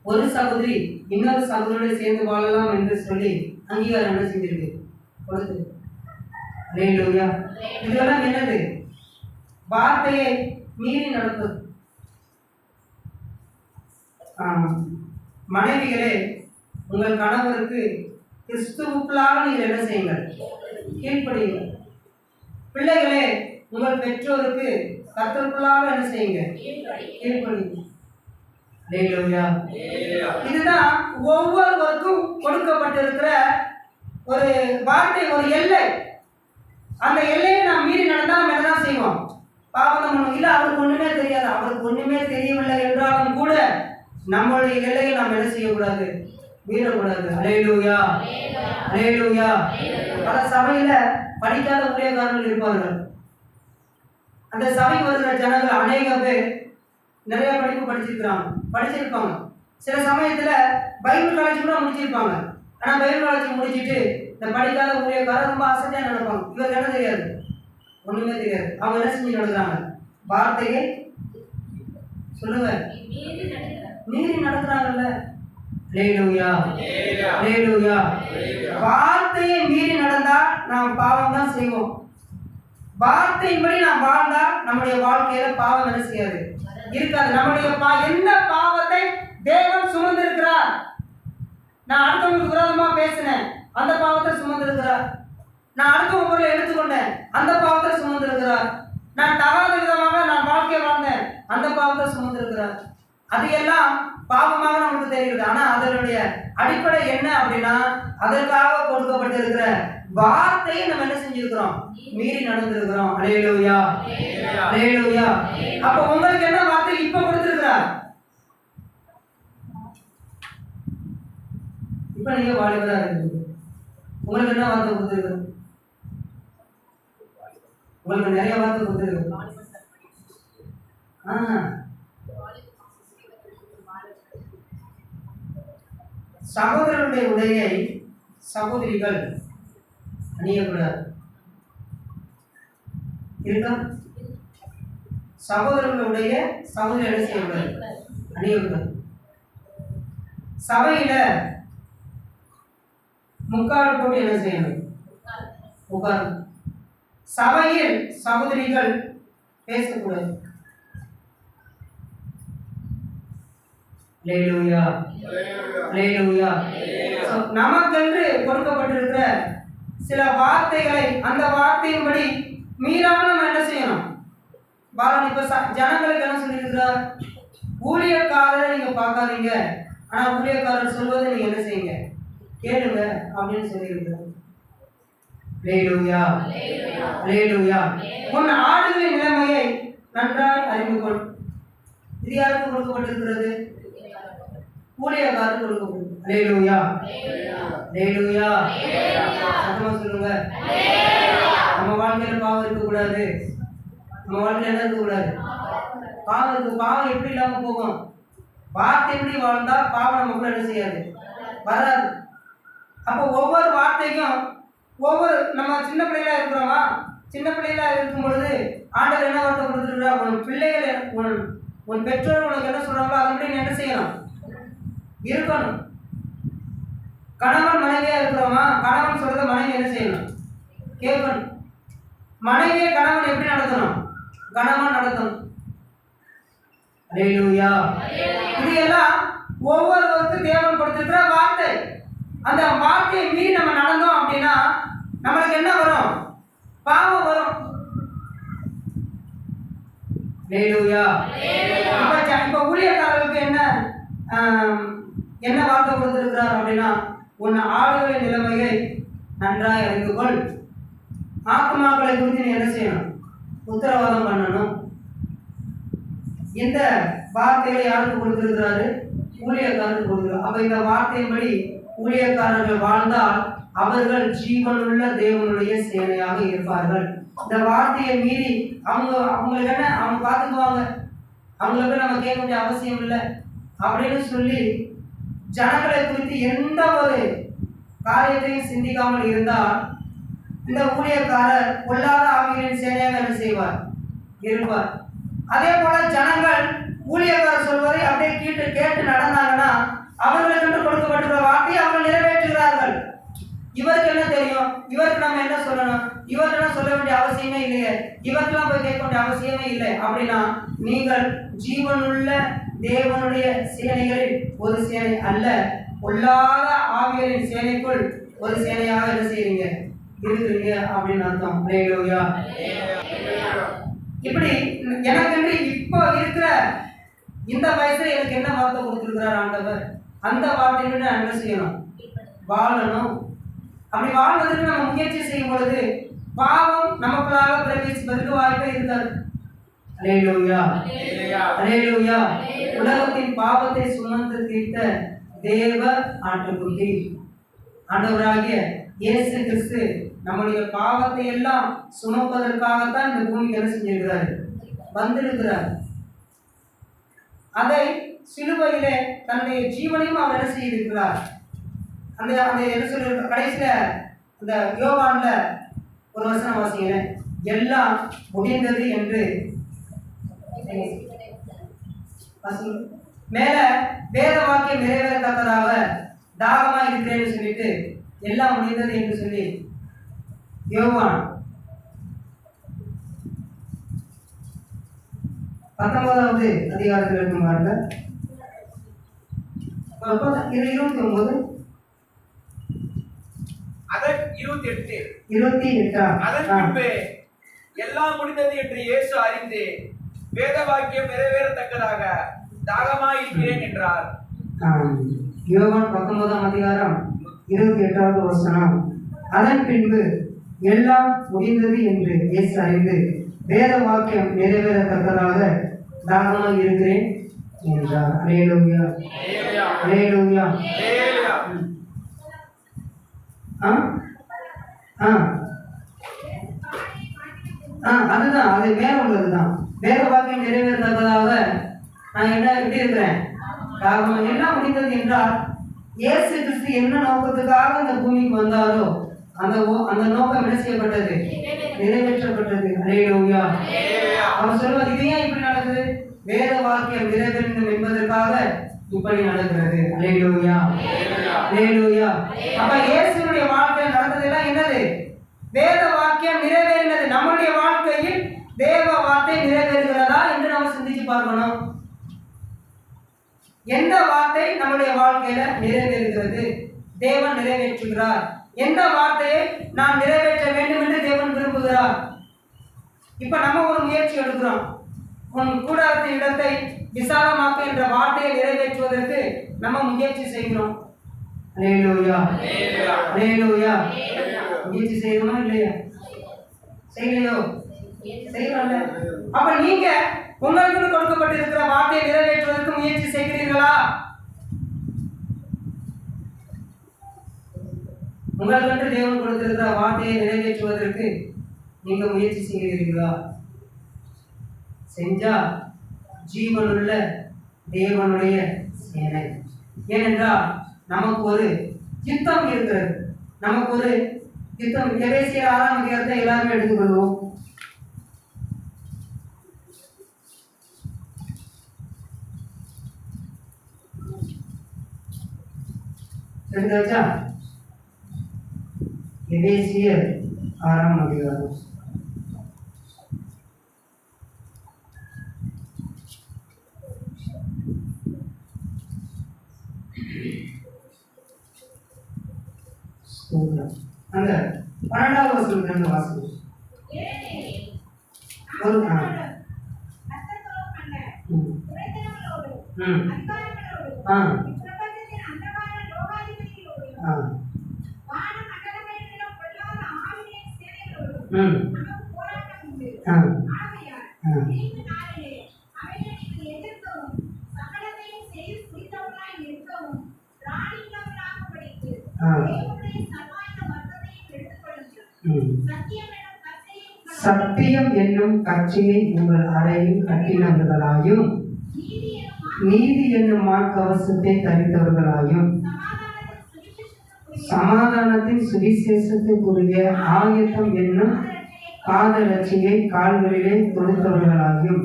ஒரு சகோதரி இன்னொரு சகோதரனை சேர்ந்து வாழலாம் என்று சொல்லி அங்கீகாரம் என்ன செஞ்சிருக்கு, கொடுத்திருக்கு. அல்லேலூயா. இதெல்லாம் என்னது, வார்த்தையை மீறி நடப்பது. மனைவிகளே, உங்கள் கணவருக்கு கிறிஸ்துவுக்குள்ளாக நீங்கள் என்ன செய்யுங்கள், கீழ்ப்படியுங்கள். பிள்ளைகளே, உங்கள் பெற்றோருக்கு கர்த்தருக்குள்ளாக என்ன செய்யுங்க, கீழ்ப்படியுங்கள். அல்லேலூயா. இதுதான் ஒவ்வொருவருக்கும் கொடுக்கப்பட்டிருக்கிற ஒரு வார்த்தை, ஒரு எல்லை. அந்த எல்லையை நாம் மீறி நடந்தா நம்ம என்னதான் செய்வோம்? பாவம் பண்ணுவோம். இல்ல அவருக்கு ஒண்ணுமே தெரியாது, அவருக்கு ஒண்ணுமே தெரியவில்லை என்றாலும் கூட நம்மளுடைய எல்லையை நாம் என்ன செய்யக்கூடாது? மீறக்கூடாது. அல்லேலூயா, அல்லேலூயா. பல சபையில படிக்காத ஊழியக்காரர்கள் இருப்பார்கள். அந்த சபைக்கு வருகிற ஜனங்கள் அநேக பேர் நிறைய படிப்பு படிச்சிருப்பாங்க. சில சமயத்துல பைபிள் காலேஜ் கூட முடிச்சிருப்பாங்க. ஆனா பைபிள் காலேஜ் முடிச்சுட்டு இந்த படிக்காத ஊழியக்காரர் ரொம்ப அசதியா நடப்பாங்க. இவருக்கு என்ன தெரியாது? ஒண்ணுமே தெரியாது. அவங்க என்ன செஞ்சு நடக்கிறாங்க? வார்த்தையை சொல்லுங்க மீறி நடக்கிறாங்கல்ல. அல்லேலூயா, அல்லேலூயா. வார்த்தையை மீறி நடந்தா நாம் பாவம் தான் செய்வோம். வார்த்தையின்படி நாம் வாழ்ந்தா நம்முடைய வாழ்க்கையில பாவம் என்ன செய்யாது? இருக்காது. நம்முடைய எந்த பாவத்தை தேவன் சுமந்திருக்கிறார்? நான் அடுத்தவங்களுக்கு விரோதமா பேசினேன், அந்த பாவத்தை சுமந்திருக்கிறார். நான் அடுத்தவங்க பொருளை எடுத்துக்கொண்டேன், அந்த பாவத்தை சுமந்திருக்கிறார். நான் தகாத விதமாக நான் வாழ்க்கை வாழ்ந்தேன், அந்த பாவத்தை சுமந்திருக்கிறார். அது எல்லாம் பாவமாக நமக்கு தெரியுது. ஆனா அதனுடைய அடிப்படை என்ன அப்படின்னா, அதற்காக கொடுக்கப்பட்டிருக்கிற வார்த்தையை நம்ம என்ன செஞ்சிருக்கிறோம்? மீறி நடந்திருக்கிறோம். அல்லேலூயா, அல்லேலூயா. அப்ப உங்களுக்கு என்ன வார்த்தை இப்ப கொடுத்திருக்கிறார்? இப்ப நீங்க வாலிபரா இருக்கு, உங்களுக்கு என்ன வார்த்தை கொடுத்திருக்கு? உங்களுக்கு நிறைய வார்த்தை கொடுத்திருக்கு. சகோதரனுடைய உடையை சகோதரிகள் அணியக்கூடாது. இருக்கா? சகோதரர்களுடைய சகோதரி என்ன செய்யக்கூடாது? அணியக்கூடாது. சபையில முக்கால் போட்டு என்ன செய்யணும்? உட்கார். சபையில் சகோதரிகள் பேசக்கூடாது. அல்லேலூயா, அல்லேலூயா. நமக்கென்று கொடுக்கப்பட்டிருக்கிற சில வார்த்தைகளை அந்த வார்த்தையின்படி மீறாம நம்ம என்ன செய்யணும்? பாலன் இப்ப ஜனங்களுக்கு என்ன சொல்லியிருக்கிறார்? ஊழியக்காரரை நீங்க பார்க்காதீங்க, ஆனா ஊழியக்காரர் சொல்வதை நீங்க என்ன செய்யுங்க? கேளுங்க அப்படின்னு சொல்லியிருக்கிறார். அல்லேலூயா, அல்லேலூயா. உன் ஆடுகளின் நிலைமையை நன்றாய் அறிந்து கொள். இது யாருக்கு கொடுக்கப்பட்டிருக்கிறது? ஊழியக்காரருக்கு கொடுக்கப்பட்டிருக்கிறது. அல்லேலூயா, அல்லேலூயா. சத்தமா சொல்லுங்க. நம்ம வாழ்க்கையில பாவம் இருக்கக்கூடாது. நம்ம வாழ்க்கையில என்ன இருக்கக்கூடாது? பாவம் இருக்கு. பாவம் எப்படி இல்லாம போகும்? வார்த்தை எப்படி வாழ்ந்தா பாவம் நமக்குள்ள என்ன செய்யாது? வராது. அப்போ ஒவ்வொரு வார்த்தைக்கும் நம்ம சின்ன பிள்ளைகளா இருக்கிறோமா? சின்ன பிள்ளைகளா இருக்கும் பொழுது ஆண்டவர் என்ன வார்த்தை கொடுத்துருக்கா? உன் பிள்ளைகள் உன் பெற்றோர் உனக்கு என்ன சொல்றாங்களோ அதன்படி நீ என்ன செய்யணும்? இருக்கணும். கணவன் மனைவியா இருக்கிறோமா? கணவன் சொல்றத மனைவி என்ன செய்யணும்? கேட்கணும். மனைவியை கணவன் எப்படி நடத்தணும்? கணவன் நடத்தணும். அல்லேலூயா. இது எல்லாம் ஒவ்வொருவருக்கும் தேவன் கொடுத்திருக்கிற வார்த்தை. அந்த வார்த்தையை மீறி நம்ம நடந்தோம் அப்படின்னா நம்மளுக்கு என்ன வரும்? பாவம் வரும். அல்லேலூயா. இப்ப ஊழியக்காரர்களுக்கு என்ன வார்த்தை கொடுத்திருக்கிறார் அப்படின்னா, உன் ஆளுகளின் நிலைமையை நன்றாய் அறிந்து கொள். ஆத்மாக்களை குறித்து நீ என்ன செய்யணும்? உத்தரவாதம் பண்ணணும். இந்த வார்த்தைகளை யாருக்கு கொடுத்திருக்கிறாரு? ஊழியக்காரருக்கு கொடுக்கிறார். அப்ப இந்த வார்த்தையின்படி ஊழியக்காரர்கள் வாழ்ந்தால் அவர்கள் ஜீவனுள்ள தேவனுடைய சேனையாக இருப்பார்கள். இந்த வார்த்தையை மீறி அவங்களுக்கு என்ன? அவங்க பார்த்துக்குவாங்க, அவங்களுக்கு நம்ம கேட்க வேண்டிய அவசியம் இல்லை அப்படின்னு சொல்லி ஜனங்களை குறித்து எந்த ஒரு காரியத்தையும் சிந்திக்காமல் இருந்தால் இந்த ஊழியக்காரர் பொல்லாத ஆவிகளின் சேனையாக என்ன செய்வார்? இருப்பார். அதே போல ஜனங்கள் ஊழியக்காரர் சொல்வதை அப்படியே கேட்டு நடந்தாங்கன்னா அவர்களுக்கு என்று கொடுக்கப்பட்டுள்ள வார்த்தையை அவர்கள் நிறைவேற்றுகிறார்கள். இவருக்கு என்ன தெரியும்? இவருக்கு நம்ம என்ன சொல்லணும்? இவருக்கெல்லாம் சொல்ல வேண்டிய அவசியமே இல்லையே, இவருக்கெல்லாம் போய் கேட்க வேண்டிய அவசியமே இல்லை அப்படின்னா நீங்கள் ஜீவனுள்ள தேவனுடைய சேனைகளில் ஒரு சேனை அல்ல, பொல்லாத ஆவிகளின் சேனைக்குள் ஒரு சேனையாக என்ன செய்றீங்க? இருக்கிறீங்க அப்படின்னு அர்த்தம். அல்லேலூயா. இப்படி எனக்கென்று இப்போ இருக்கிற இந்த வயசுல எனக்கு என்ன வார்த்தை கொடுத்திருக்கிறார் ஆண்டவர், அந்த வார்த்தையோட நான் என்ன செய்யணும், வாழணும். அப்படி வாழ்வதற்கு நம்ம முயற்சி செய்யும் பொழுது பாவம் நமக்குள்ளாக பிரவேசிப்பதற்கு வாய்ப்பே இருக்காது. அல்லேலூயா, அல்லேலூயா. உலகத்தின் பாவத்தை சுமந்து தீர்த்த தேவ ஆட்டுக்குட்டி ஆண்டவராகிய இயேசு கிறிஸ்து நம்முடைய பாவத்தை எல்லாம் சுமப்பதற்காகத்தான் இந்த பூமிக்கு என்ன செஞ்சிருக்கிறார், வந்திருக்கிறார். அதை சிலுவையிலே தன்னுடைய ஜீவனையும் அவர் என்ன செய்திருக்கிறார். அந்த அந்த என்ன சொல்ற கடைசியில அந்த யோவான்ல ஒரு வசனம் வாசிங்க, எல்லாம் முடிந்தது என்று மேல வேத வாக்கியம் நிறைவேறத்தக்கதாக தாகமா இருக்கிறேன்னு சொல்லிட்டு எல்லாம் முடிந்தது என்று சொல்லி யோவான் 19வது அதிகாரத்தில் இருக்கும் பாருங்க 29 28 அதன் பின்பு எல்லாம் முடிந்தது என்று இயேசு அறிந்து வேத வாக்கியம் நிறைவேறத்தக்கதாக தாகமாய் இருக்கிறேன் என்றார். யோவான் 19ஆம் அதிகாரம் 28வது வசனம். அதன் பின்பு எல்லாம் முடிந்தது என்று இயேசு அறிந்து வேத வாக்கியம் நிறைவேறத்தக்கதாக தாகமாய் இருக்கிறேன் என்றார். அல்லேலூயா, அல்லேலூயா. அதுதான், அது மேல உள்ளதுதான். வேத வாக்கியம் நிறைவேறத்தக்கதாக நான் என்ன எப்படி இருக்கிறேன், எல்லாம் முடிந்தது என்றால் இயேசு கிறிஸ்து என்ன நோக்கத்துக்காக இந்த பூமிக்கு வந்தாரோ அந்த நோக்கம் என்ன செய்யப்பட்டது, நிறைவேற்றப்பட்டது. அல்லேலூயா. அவர் சொல்வது இது ஏன் இப்படி நடக்குது, வேத வாக்கியம் நிறைவேறும் என்பதற்காக இப்படி நடக்கிறது. அல்லேலூயா, அல்லேலூயா. அப்ப இயேசுனுடைய வாழ்க்கையில் நடந்ததெல்லாம் என்னது, வேத வாக்கியம் நிறைவேறினது. நம்முடைய வாழ்க்கையில் தேவ வார்த்தை நிறைவேறுகிறதா என்று நாம் சிந்திச்சு பார்க்கணும். எந்த வார்த்தை நம்முடைய வாழ்க்கையில நிறைவேறுகிறது, தேவன் நிறைவேற்றுகிறார். எந்த வார்த்தையை நாம் நிறைவேற்ற வேண்டும் என்று தேவன் விரும்புகிறார். இப்ப நம்ம ஒரு முயற்சி எடுக்கிறோம், உன் கூடாரத்தின் இடத்தை விசாலமாக்க என்ற வார்த்தையை நிறைவேற்றுவதற்கு நம்ம முயற்சி செய்கிறோம். அல்லேலூயா, அல்லேலூயா. முயற்சி செய்யணுமா இல்லையா, செய்யலையோ, செய்யலாம்ல. அப்ப நீங்க உங்களுக்கு கொடுக்கப்பட்டிருக்கிற வார்த்தையை நிறைவேற்றுவதற்கு முயற்சி செய்கிறீர்களா? உங்களுக்கு தேவன் கொடுத்திருக்கிற வார்த்தையை நிறைவேற்றுவதற்கு நீங்க முயற்சி செய்கிறீர்களா? செஞ்சா ஜீவனுள்ள தேவனுடைய சேனை. ஏனென்றால் நமக்கு ஒரு யுத்தம் இருக்கிறது, நமக்கு ஒரு யுத்தம். எபேசியர் 6ஆம் அதிகாரத்தை எல்லாருமே எடுத்துக்கொள்வோம். தெரிஞ்சாச்சா? எபேசியர் 6ஆம் அதிகாரம் அந்த 12வது வசனத்திலிருந்து வாசிப்போம். சத்தியம் என்னும் கட்சியை உங்கள் அறையில் கட்டினவர்களாயும் நீதி என்னும் மார்க்கவசத்தை தரித்தவர்களாயும் சமாதானத்தின் சுவிசேஷத்துக்குரிய ஆயத்தம் என்னும் பாதரட்சியை கால்களிலே கொடுத்தவர்களாயும்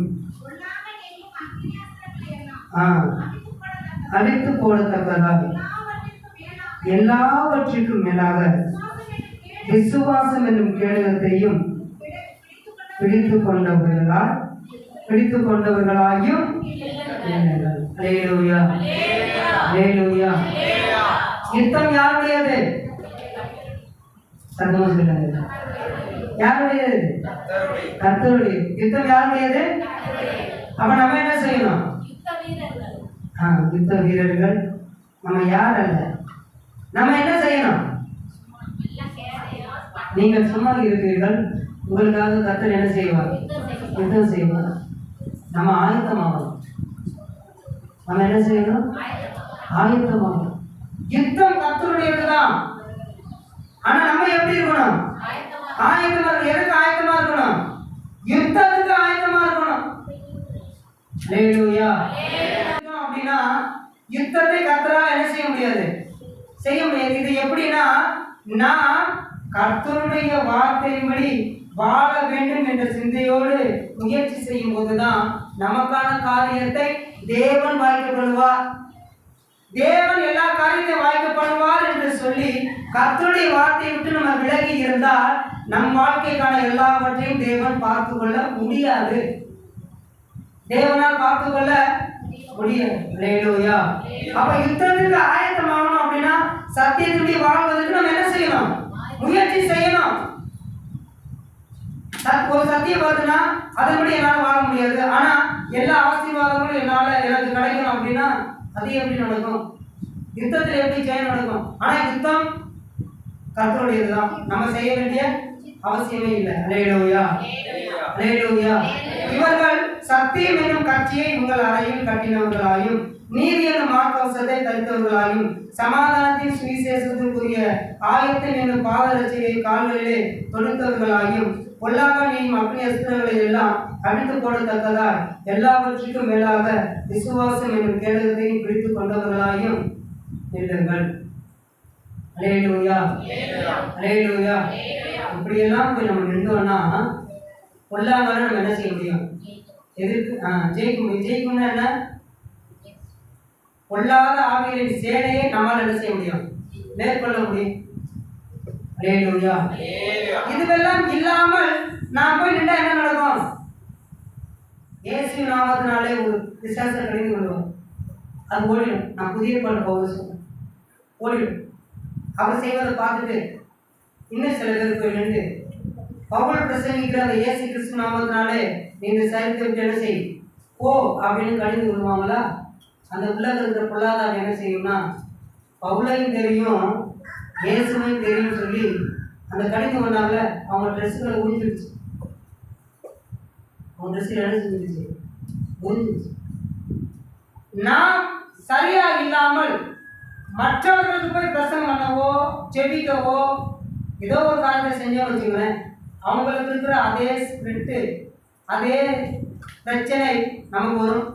அழித்து போடத்தக்கதாக எல்லாவற்றிற்கும் மேலாக விசுவாசம் என்னும் கேடகத்தையும் பிடித்து கொண்டவர்களாயும். அல்லேலூயா, அல்லேலூயா. யுத்தம் யாருடையது? சத்தமா சொல்லுங்க, யாருடையது? கர்த்தருடைய. யுத்தம் யாருடையது? அப்ப நம்ம என்ன செய்யணும்? யுத்த வீரர்கள் நம்ம யார் அல்ல. நம்ம என்ன செய்யணும்? நீங்கள் சும்மா இருக்கிறீர்கள், உங்களுக்காக கர்த்தர் என்ன செய்வார்? யுத்தம் செய்வார். நம்ம ஆயத்தமாகணும். நம்ம என்ன செய்யணும்? ஆயத்தமாகணும். யுத்தம் கர்த்தருடையதுதான். ஆனா நம்ம எப்படி இருக்கணும்? ஆயத்தமா இருக்கணும். எதுக்கு ஆயத்தமா இருக்கணும்? யுத்தத்துக்கு ஆயத்தமா இருக்கணும். ஹல்லேலூயா. அப்படின்னா யுத்தத்தை கர்த்தரால் என்ன செய்ய முடியாது? செய்ய முடியாது. இது எப்படின்னா, நான் கர்த்தருடைய வார்த்தையின்படி வாழ வேண்டும் என்ற சிந்தையோடு முயற்சி செய்யும் போதுதான் நமக்கான காரியத்தை தேவன் வாய்க்கப்படுவார். தேவன் எல்லா காரியத்தையும் வாய்க்கப்படுவார் என்று சொல்லி கர்த்தருடைய வார்த்தையை விட்டு நம்ம விலகி இருந்தால் நம் வாழ்க்கைக்கான எல்லாவற்றையும் தேவன் பார்த்து கொள்ள முடியாது. தேவனால் பார்த்து கொள்ள முடியாது. ஹல்லேலூயா. அப்ப யுத்தத்துக்கு ஆயத்தமாகணும் அப்படின்னா சத்தியத்துடைய வாழ்வதற்கு நம்ம என்ன செய்யணும்? முயற்சி செய்யணும். ஒரு சத்தியம் பார்த்தீங்கன்னா அதன்படி என்னால் வாழ முடியாது. ஆனா எல்லா ஆசீர்வாதங்களும் எனக்கு கிடைக்கணும் அப்படின்னா அது எப்படி நடக்கும்? யுத்தத்தில் எப்படி ஜெயம் நடக்கும்? ஆனா யுத்தம் கர்த்தருடையதுதான். நம்ம செய்ய வேண்டிய அவசியமே இல்லை. ஹல்லேலூயா. ஹல்லேலூயா. இவர்கள் சத்தியம் என்னும் கட்சியை உங்கள் அறையில் கட்டினவர்களாயும் நீதி என்னும் மார்க்கவசத்தை தரித்தவர்களாயும் சமாதானத்தின் சுவிசேஷத்திற்குரிய ஆயத்தம் என்னும் பாதரட்சையை கால்களிலே தொடுத்தவர்களாயும் பொல்லாத நீயும் அக்னி அஸ்திரங்களை எல்லாம் அழித்து போடத்தக்கதாய் எல்லாவற்றுக்கும் மேலாக விசுவாசம் என்னும் கேடகத்தையும் பிடித்துக் கொண்டவர்களாயும் நில்லுங்கள். ஹல்லேலூயா. ஹல்லேலூயா. இப்படியெல்லாம் போய் நம்ம நின்றோம்னா பொல்லாங்கான நம்ம என்ன செய்ய முடியும்? எதிர்க்கு ஜெயிக்க முடியும். ஜெயிக்கணும்னா என்ன? பொல்லாத ஆவிகளின் சேனையை நம்மால் என்ன செய்ய முடியும்? மேற்கொள்ள முடியும். ஹல்லேலூயா. இதுவெல்லாம் இல்லாமல் நான் போய் நின்றா என்ன நடக்கும்? இயேசு நாமத்தினாலே ஒரு விசுவாசத்தை கடிந்து கொள்வோம். அது ஓடிடும். நான் புதிய பாட்டு போக சொல்றேன், ஓடிடும். அவர் செய்வதை பார்த்துட்டு இன்னும் சில பேர் போய் நின்று பவுல் பிரசங்கிக்கிற அந்த இயேசு கிறிஸ்து நாமத்தினாலே இந்த சரித்தை விட்டு என்ன செய் போ அப்படின்னு கடிந்து கொள்வாங்களா? அந்த உலக இருக்கிற பொல்லாதாரம் என்ன செய்யும்னா பவுலையும் தெரியும் இயேசுவையும் தெரியும் சொல்லி அந்த கடிந்து கொண்டாங்கள அவங்க ட்ரெஸ்ஸுகளை உறிஞ்சிடுச்சு. அவங்க ட்ரெஸ்ஸில் என்ன செஞ்சிருச்சு? உறிஞ்சிடுச்சு. நாம் சரியா இல்லாமல் மற்றவர்களுக்கு போய் பிரசங்கம் பண்ணவோ செபிக்கவோ ஏதோ ஒரு காரியத்தை செஞ்சோம்னு வச்சுக்கோங்களேன், அவங்களுக்கு இருக்கிற அதே ஸ்பிரிட்டு அதே பிரச்சனை நமக்கு வரும்.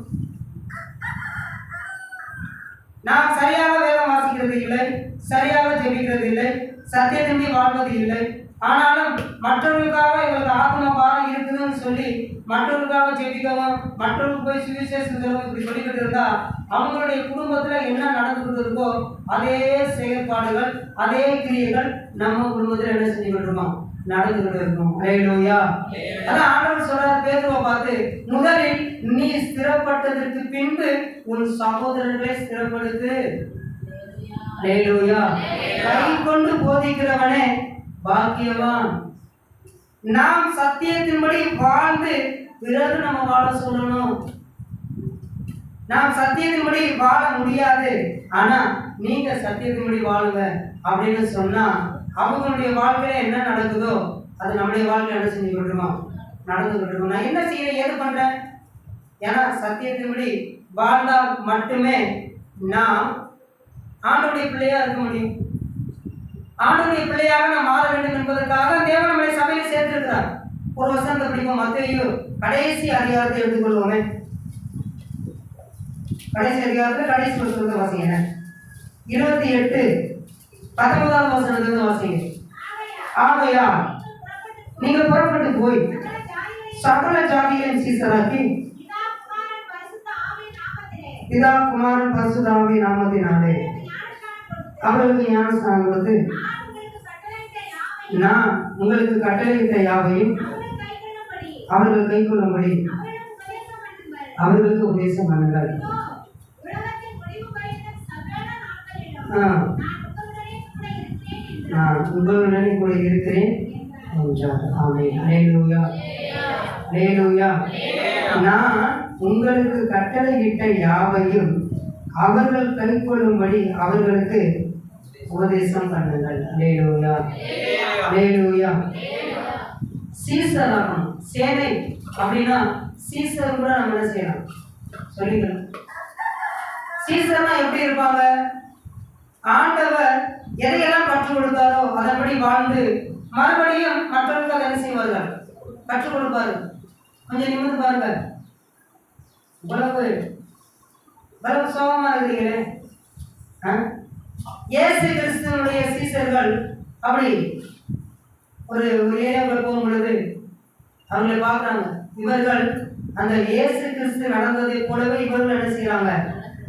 நாம் சரியாக வேதம் வாசிக்கிறது இல்லை, சரியாக ஜெபிக்கிறது இல்லை, சத்தியத்தின்படி வாழ்வது இல்லை. ஆனாலும் மற்றவர்களுக்காக எங்களுக்கு ஆத்ம பாரம் இருக்குதுன்னு சொல்லி மற்றவர்களுக்காக ஜெபிக்கவும் மற்றவர்களுக்கு போய் சுவிசேஷம் இப்படி சொல்லிக்கிட்டு இருந்தா அவங்களுடைய குடும்பத்துல என்ன நடந்துகிட்டு இருக்கோ அதே செயல்பாடுகள் அதே கிரியைகள் நம்ம குடும்பத்துல என்ன செஞ்சுக்கிட்டு இருக்கோம்? நடந்துகிட்டு இருக்கோம். ஹல்லேலூயா. அதான் ஆண்டவர் சொல்றாரு பேதுருவை பார்த்து, முதலில் நீ ஸ்திரப்பட்டதற்கு பின்பு உன் சகோதரர்களை ஸ்திரப்படுத்து. ஹல்லேலூயா. கை கொண்டு போதிக்கிறவனே பாக்கியவான். நாம் சத்தியத்தின்படி வாழ்ந்து பிறகு நம்ம வாழ சொல்லணும். நாம் சத்தியத்தின்படி வாழ முடியாது, ஆனா நீங்க சத்தியத்தின்படி வாழுங்க அப்படின்னு சொன்னா அவங்களுடைய வாழ்க்கையில என்ன நடக்குதோ அது நம்முடைய வாழ்க்கையில என்ன செஞ்சு கொண்டிருக்கோம்? நடந்துகிட்டு இருக்கோம். நான் என்ன செய்யறேன், ஏது பண்றேன்? ஏன்னா சத்தியத்தின்படி வாழ்ந்தால் மட்டுமே நாம் ஆண்டவருடைய பிள்ளையா இருக்க முடியும். ஆண்டவருடைய பிள்ளையாக நாம் மாற வேண்டும் என்பதற்காக தேவன் நம்மளை சபையில சேர்த்திருக்கிறார். ஒரு வசனத்தை படிப்போம். மத்தேயு கடைசி அதிகாரத்தை எடுத்துக்கொள்வோமே. கடைசி அதிகாரத்தில் கடைசி வசனத்தை வாசிங்க. 28:19 வசனத்திலிருந்து வாசிங்க. ஆகையால் நீங்கள் புறப்பட்டு போய் சகல ஜாதிகளையும் சீசராக்கி பிதா குமாரன் பரிசுத்த ஆவியின் நாமத்தினாலே அவர்களுக்கு ஞானஸ்நானம் கொடுத்து நான் உங்களுக்கு கட்டளையிட்ட யாவையும் அவர்கள் கைக்கொள்ளும்படி அவர்களுக்கு உபதேசம் பண்ணுங்கள். நான் உங்களுடனே கூட இருக்கிறேன் என்றார். ஆமென். ஹல்லேலூயா. ஹல்லேலூயா. நான் உங்களுக்கு கட்டளையிட்ட யாவையும் அவர்கள் கைக்கொள்ளும்படி அவர்களுக்கு உபதேசம் பண்ணுங்கள். அல்லேலூயா, அல்லேலூயா. சீசர் ஆகணும். சேனை அப்படின்னா சீசர் கூட நம்ம என்ன செய்யலாம் சொல்லிக்கணும். சீசர்னா எப்படி இருப்பாங்க? ஆண்டவர் எதையெல்லாம் கற்றுக் கொடுத்தாரோ அதன்படி வாழ்ந்து மறுபடியும் மற்றவர்களுக்கு அதை என்ன செய்வார்கள்? கற்றுக் கொடுப்பாரு. கொஞ்சம் நிமிர்ந்து பாருங்க. இவ்வளவு சோகமா இருக்கிறீங்களே. இயேசு கிறிஸ்துவனுடைய சீசர்கள் அப்படி ஒரு ஏரியாவுக்கு போகும் பொழுது அவங்களை பார்க்குறாங்க. இவர்கள் அந்த இயேசு கிறிஸ்து நடந்ததை போலவே இவர்கள் என்ன செய்யறாங்க?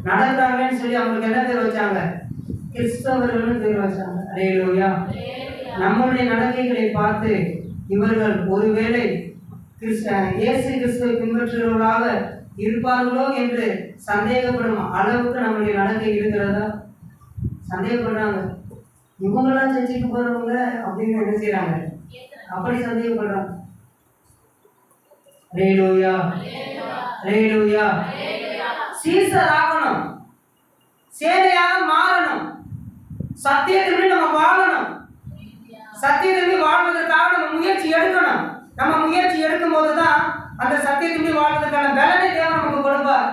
நடக்கிறாங்கன்னு சொல்லி அவங்களுக்கு என்ன பேர் வச்சாங்க? கிறிஸ்தவர்கள்னு பேர் வச்சாங்க. அல்லேலூயா. நம்மளுடைய நடக்கைகளை பார்த்து இவர்கள் ஒருவேளை இயேசு கிறிஸ்துவை பின்பற்றுகிறவர்களாக இருப்பார்களோ என்று சந்தேகப்படும் அளவுக்கு நம்முடைய நடக்கை இருக்கிறதா? சந்தேகப்படுறாங்க. இவங்களாம் சர்ச்சைக்கு போறவங்க அப்படின்னு என்ன செய்யறாங்க? அப்படி சந்தேகப்படுறாங்க. அல்லேலூயா, அல்லேலூயா. சீசர் ஆகணும், சேனையாக மாறணும், சத்தியத்திற்கு நம்ம வாழணும். சத்தியத்திற்கு வாழ்வதற்காக நம்ம முயற்சி எடுக்கணும். நம்ம முயற்சி எடுக்கும் போதுதான் அந்த சத்தியத்திற்கு வாழ்வதற்கான பலனை தேவை நமக்கு கொடுப்பார்.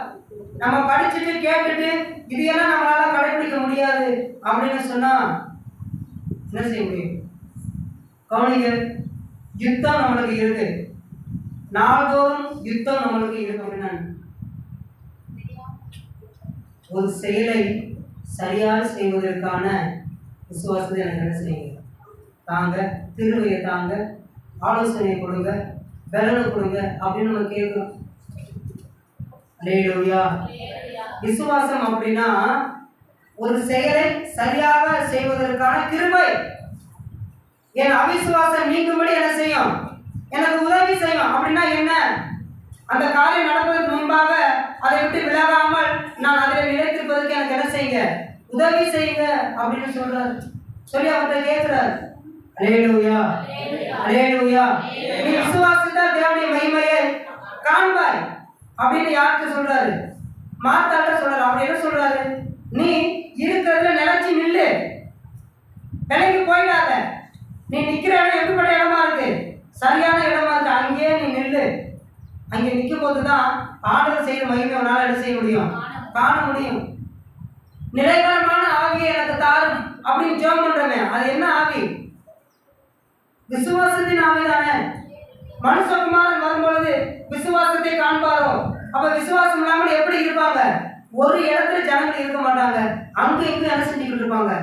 நம்ம படிச்சுட்டு கேட்டுட்டு இது எல்லாம் நம்மளால கடைபிடிக்க முடியாது அப்படின்னு சொன்னா என்ன செய்ய முடியும்? கவனிங்க, யுத்தம் நம்மளுக்கு இருக்கு. நாள்தோறும் யுத்தம் நம்மளுக்கு இருக்கு. அப்படின்னா ஒரு செயலை சரியாக செய்வதற்கான விசுவாசத்தை எனக்கு என்ன செய்யுங்க? தாங்க, திருவையை தாங்க, ஆலோசனை கொடுங்க, பலனை கொடுங்க அப்படின்னு நம்ம கேட்கிறோம். அல்லேலூயா. விசுவாசம் அப்படின்னா ஒரு செயலை சரியாக செய்வதற்கான கிருபை. என் அவிசுவாசம் நீக்கும்படி என்ன செய்யும்? எனக்கு உதவி செய்யும். அப்படின்னா என்ன? அந்த காரியம் நடப்பதற்கு முன்பாக அதை விட்டு விலகாமல் நான் அதில் நிலைத்திருப்பதற்கு எனக்கு என்ன செய்யுங்க? உதவி செய்யுங்க அப்படின்னு சொல்றாரு. சொல்லி அவர்கிட்ட கேட்கிறார். அல்லேலூயா, அல்லேலூயா. நீ விசுவாசித்தால் தேவனுடைய மகிமையை காண்பாய் அப்படின்னு யாருக்கு சொல்றாரு? மார்த்தாட்ட சொல்றாரு. அப்படி என்ன சொல்றாரு? நீ இருக்கிறதுல நிலைச்சு நில்லு, விலைக்கு போயிடாத. நீ நிக்கிற இடம் எப்படிப்பட்ட இடமா இருக்கு? சரியான இடமா இருக்கு. அங்கேயே நீ நில்லு. அங்கே நிற்கும் போதுதான் ஆண்டவர் செய்கிற மகிமை உன்னால என்ன செய்ய முடியும்? காண முடியும். நிலைவரமான ஆவியை எனக்கு தாரும் அப்படின்னு ஜெபம் பண்றமே, அது என்ன ஆவி? விசுவாசத்தின் ஆவி தானே. மனுஷகுமாரன் வரும்பொழுது விசுவாசத்தை காண்பாரோ? அப்ப விசுவாசம் இல்லாமல் எப்படி இருப்பாங்க? ஒரு இடத்துல ஜனங்கள் இருக்க மாட்டாங்க. அங்க இங்க என்ன செஞ்சுக்கிட்டு இருப்பாங்க?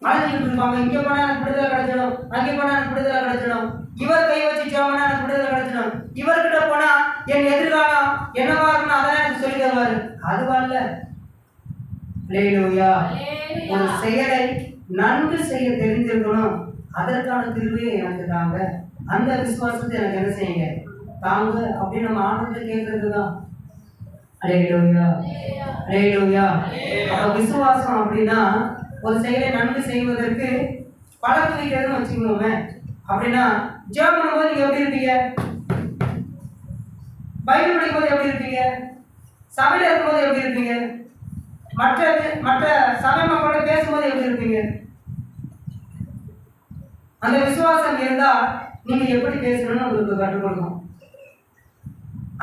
அழைச்சிக்கிட்டு இருப்பாங்க. இங்க போனா எனக்கு விடுதலை கிடைச்சிடும், அங்கே போனா எனக்கு விடுதலை கிடைச்சிடும், இவர் கை வச்சு ஜோமனா எனக்கு விடுதலை கிடைச்சிடும், இவர்கிட்ட போனா என் எதிர்காலம் என்னவா இருக்குன்னு அதான் எனக்கு சொல்லி தருவாரு. அதுவா இல்ல. அல்லேலூயா. ஒரு செயலை நன்கு செய்ய தெரிஞ்சிருக்கணும். அதற்கான கிருபையை எனக்கு தாங்க, அந்த விசுவாசத்தை எனக்கு என்ன செய்யுங்க தாங்க அப்படின்னு நம்ம ஆண்டவர்கிட்ட கேட்கறதுதான். அல்லேலூயா, அல்லேலூயா. அப்ப விசுவாசம் அப்படின்னா ஒரு செயலை நன்கு செய்வதற்கு பழக்குவிக்கிறதுன்னு வச்சுக்கோங்க. அப்படின்னா ஜெபம் பண்ணும்போது நீங்க எப்படி இருப்பீங்க? பைபிள் படிக்கும்போது எப்படி இருப்பீங்க? சபையில் இருக்கும்போது எப்படி இருப்பீங்க? மற்ற சபை மக்களோட பேசும்போது எப்படி இருப்பீங்க? அந்த விசுவாசம் இருந்தா நீங்க எப்படி பேசணும்னு உங்களுக்கு கற்றுக் கொடுக்கும்.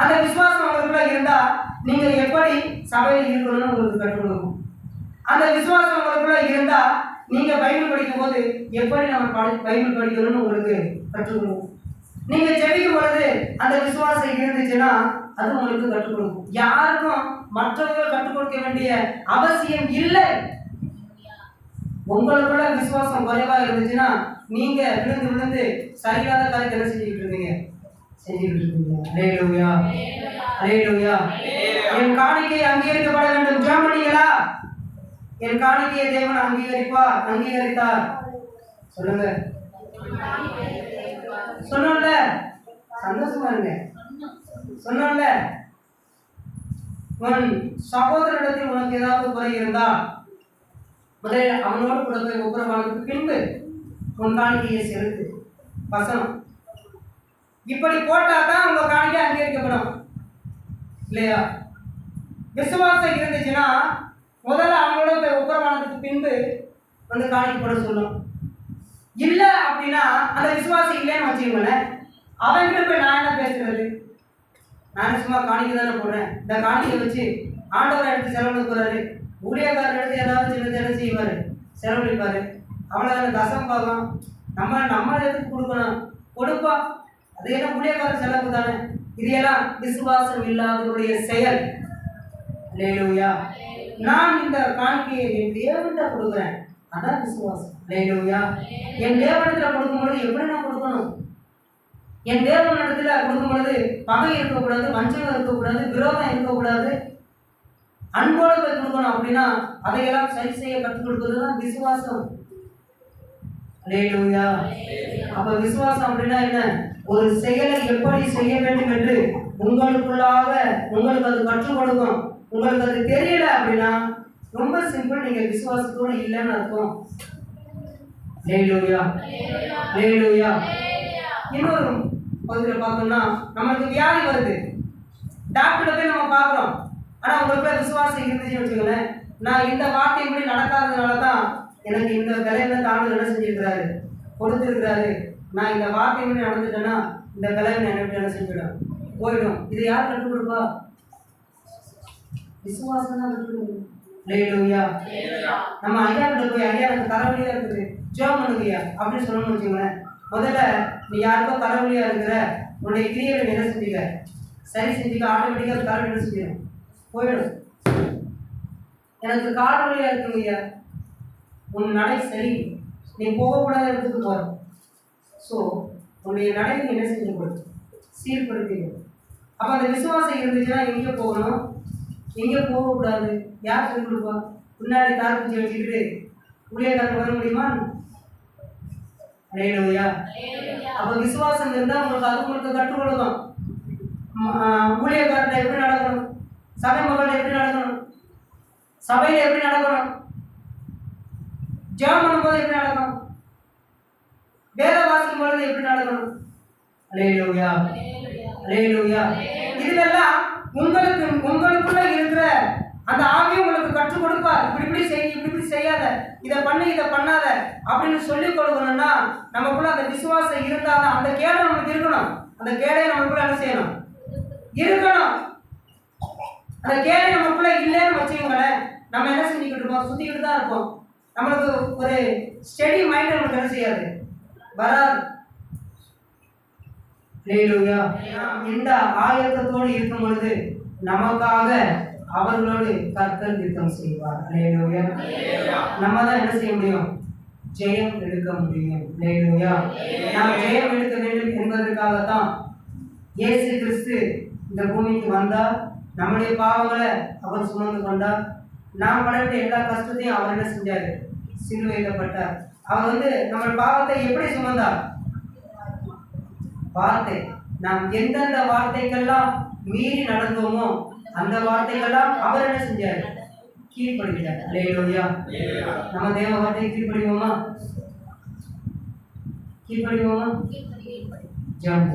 அந்த விசுவாசம் உங்களுக்குள்ள இருந்தா நீங்க எப்படி சபையில் இருக்கணும்னு உங்களுக்கு கற்றுக் கொடுக்கும். அந்த விசுவாசம் உங்களுக்குள்ள இருந்தா நீங்க பைபிள் படிக்கும் போது எப்படி நம்ம பைபிள் படிக்கணும்னு உங்களுக்கு கற்றுக் கொடுக்கும். நீங்க ஜெபிக்கும் பொழுது அந்த விசுவாசம் இருந்துச்சுன்னா அது உங்களுக்கு கற்றுக் கொடுக்கும். யாருக்கும் மற்றவர்கள் கற்றுக் கொடுக்க வேண்டிய அவசியம் இல்லை. உங்களுக்குள்ள விசுவாசம் குறைவா இருந்துச்சுன்னா நீங்க விழுந்து விழுந்து சரியாத காரியத்தை என்ன செஞ்சுக்கிட்டு இருக்கீங்க? செஞ்சுக்கிட்டு இருக்கீங்க. அல்லேலூயா, அல்லேலூயா. என் காணிக்கை அங்கீகரிக்கப்பட வேண்டும். ஜெபம் பண்ணீங்களா? என் காணிக்கையை தேவன் அங்கீகரித்தார். சொல்லுங்க. சொன்னோம்ல, சந்தோஷமா இருங்க. சொன்னோம்ல, உன் சகோதரிடத்தில் உனக்கு ஏதாவது குறை இருந்தா முதலில் அவனோடு கூட போய் ஒப்புரவானதுக்கு பின்பு உன் காணிக்கையை செலுத்து. வசனம் இப்படி போட்டா தான் உங்க காணிக்கை அங்கீகரிக்கப்படும் இல்லையா? விசுவாசம் இருந்துச்சுன்னா முதல்ல அவங்களோட போய் உபரமானதுக்கு பின்பு வந்து காணிக்கை போட சொல்லும். இல்லை அப்படின்னா அந்த விசுவாசம் இல்லைன்னு வச்சுக்கோங்களேன், அவன்கிட்ட போய் நான் என்ன பேசுறது? நான் சும்மா காணிக்கை தானே போடுறேன், இந்த காணிக்கை வச்சு ஆண்டவரை எடுத்து செலவழிக்கிறாரு, ஊழியக்காரர் எடுத்து ஏதாவது சின்னது என்ன செய்வார், செலவழிப்பார். அவ்வளோ தசம் பார்க்கலாம், நம்ம எதுக்கு கொடுக்கணும், கொடுப்பா, அது என்ன ஊழியக்காரர் செலவு தானே. இதையெல்லாம் விசுவாசம் இல்லாதவருடைய செயல். அல்லேலூயா. நான் இந்த காணிக்கையை என் தேவன்கிட்ட கொடுக்குறேன், அதான் விசுவாசம். அல்லேலூயா. என் தேவனிடத்துல கொடுக்கும்பொழுது எப்படி நான் கொடுக்கணும்? என் தேவனிடத்துல கொடுக்கும்பொழுது பகை இருக்கக்கூடாது, வஞ்சகம் இருக்கக்கூடாது, விரோதம் இருக்கக்கூடாது, அன்போடு போய் கொடுக்கணும். அப்படின்னா அதையெல்லாம் சரி செய்ய கற்றுக் கொடுப்பது தான் விசுவாசம். அல்லேலூயா. அப்ப விசுவாசம் அப்படின்னா என்ன? ஒரு செயலை எப்படி செய்ய வேண்டும் என்று உங்களுக்குள்ளாக உங்களுக்கு அது கற்றுக் கொடுக்கும். உங்களுக்கு அது தெரியல அப்படின்னா ரொம்ப சிம்பிள், நீங்க விசுவாசத்தோடு இல்லைன்னு அர்த்தம். அல்லேலூயா. அல்லேலூயா. இன்னொரு பகுதியில் பார்த்தோம்னா, நமக்கு வியாதி வருது, டாக்டர்கிட்ட போய் நம்ம பார்க்குறோம். ஆனால் உங்களுக்குள்ள விசுவாசம் இருந்துச்சுன்னு வச்சுக்கோங்களேன், நான் இந்த வார்த்தை இப்படி நடக்காததுனால தான் எனக்கு இந்த விளைவுல தாழ்வு என்ன செஞ்சிருக்கிறாரு, கொடுத்துருக்கிறாரு. நான் இந்த வார்த்தை இப்படி நடந்துட்டேன்னா இந்த விளைவு எனக்கு என்ன செஞ்சிடும், போயிடும். இது யார் கற்றுக் கொடுப்பா? விசுவாசம் தான் கற்றுக் கொடுக்கும். அல்லேலூயா. நம்ம ஐயா கிட்ட போய், ஐயா எனக்கு தலைவலியா இருக்குது, ஜெபம் பண்ணுங்கய்யா அப்படின்னு சொல்லணும்னு வச்சுக்கோங்களேன். முதல்ல நீ யாருக்கோ தலைவலியா இருக்கிற, உன்னுடைய கிரியைகளை என்ன செஞ்சுக்க, சரி செஞ்சுக்க, ஆட்டோமேட்டிக்காக தலைவலி என்ன செஞ்சிடும், போயிடும். எனக்கு கால் வலியா இருக்குங்கய்யா, உன் நடை சரி, நீ போகக்கூடாத இடத்துக்கு போகிற. ஸோ உன்னுடைய நடை நீ என்ன செஞ்சு சீர்படுத்திடும். அப்போ அந்த விசுவாசம் இருந்துச்சுன்னா எங்கே போகணும், எங்கே போகக்கூடாது, யார் சொல்லிக் கொடுப்பா? முன்னாடி தார் பூச்சி வச்சுக்கிட்டு ஊழியக்காரர் வர முடியுமா? அல்லேலூயா. அப்போ விசுவாசம் இருந்தால் உங்களுக்கு அது உங்களுக்கு கற்றுக் கொடுக்கும். ஊழியக்காரர்கிட்ட எப்படி நடக்கணும், சபை மக்கள்கிட்ட எப்படி நடக்கணும், சபையில் எப்படி நடக்கணும், ஜெபம் பண்ணும்போது எப்படி நடக்கணும், வேத வாசிக்கும் பொழுது எப்படி நடக்கணும். அல்லேலூயா. அல்லேலூயா. இதெல்லாம் உங்களுக்குள்ள இருக்கிற அந்த ஆவியை உங்களுக்கு கற்றுக் கொடுப்பார். இப்படி செய், இப்படி செய்யாத, இதை பண்ணு, இதை பண்ணாத அப்படின்னு சொல்லிக் கொடுக்கணும்னா நமக்குள்ள அந்த விசுவாசம் இருந்தாதான். அந்த கேடை நமக்கு இருக்கணும், அந்த கேடை நமக்குள்ள என்ன செய்யணும், இருக்கணும். அந்த கேடை நமக்குள்ள இல்லைன்னு வச்சுக்கோங்களேன், நம்ம என்ன செஞ்சுக்கிட்டு இருப்போம், சுத்திக்கிட்டு தான் இருப்போம். நம்மளுக்கு ஒரு ஸ்டெடி மைண்ட் நமக்கு என்ன செய்யாது, வராது. அல்லேலூயா. இந்த ஆயத்தத்தோடு இருக்கும் பொழுது நமக்காக அவர்களோடு கர்த்தர் யுத்தம் செய்வார். அல்லேலூயா. நம்ம தான் என்ன செய்ய முடியும், ஜெயம் எடுக்க முடியும். அல்லேலூயா. நாம் ஜெயம் எடுக்க வேண்டும் என்பதற்காகத்தான் இயேசு கிறிஸ்து இந்த பூமிக்கு வந்தார். நம்முடைய பாவங்களை அவர் சுமந்து கொண்டார். நாம் பட வேண்டிய எல்லா கஷ்டத்தையும் அவர் என்ன செஞ்சார், சிலுவையிடப்பட்டார். அவர் நம்ம பாவத்தை எப்படி சுமந்தார், வார்த்தை. நாம் எந்தெந்த வார்த்தைக்கெல்லாம் மீறி நடந்தோமோ அந்த வார்த்தைகள்லாம் அவர் என்ன செஞ்சார், கீழ்ப்படுகிறார். அல்லேலூயா. நம்ம தேவ வார்த்தையை கீழ்ப்படிவோமா? கீழ்ப்படிவோமா? ஜெபம்.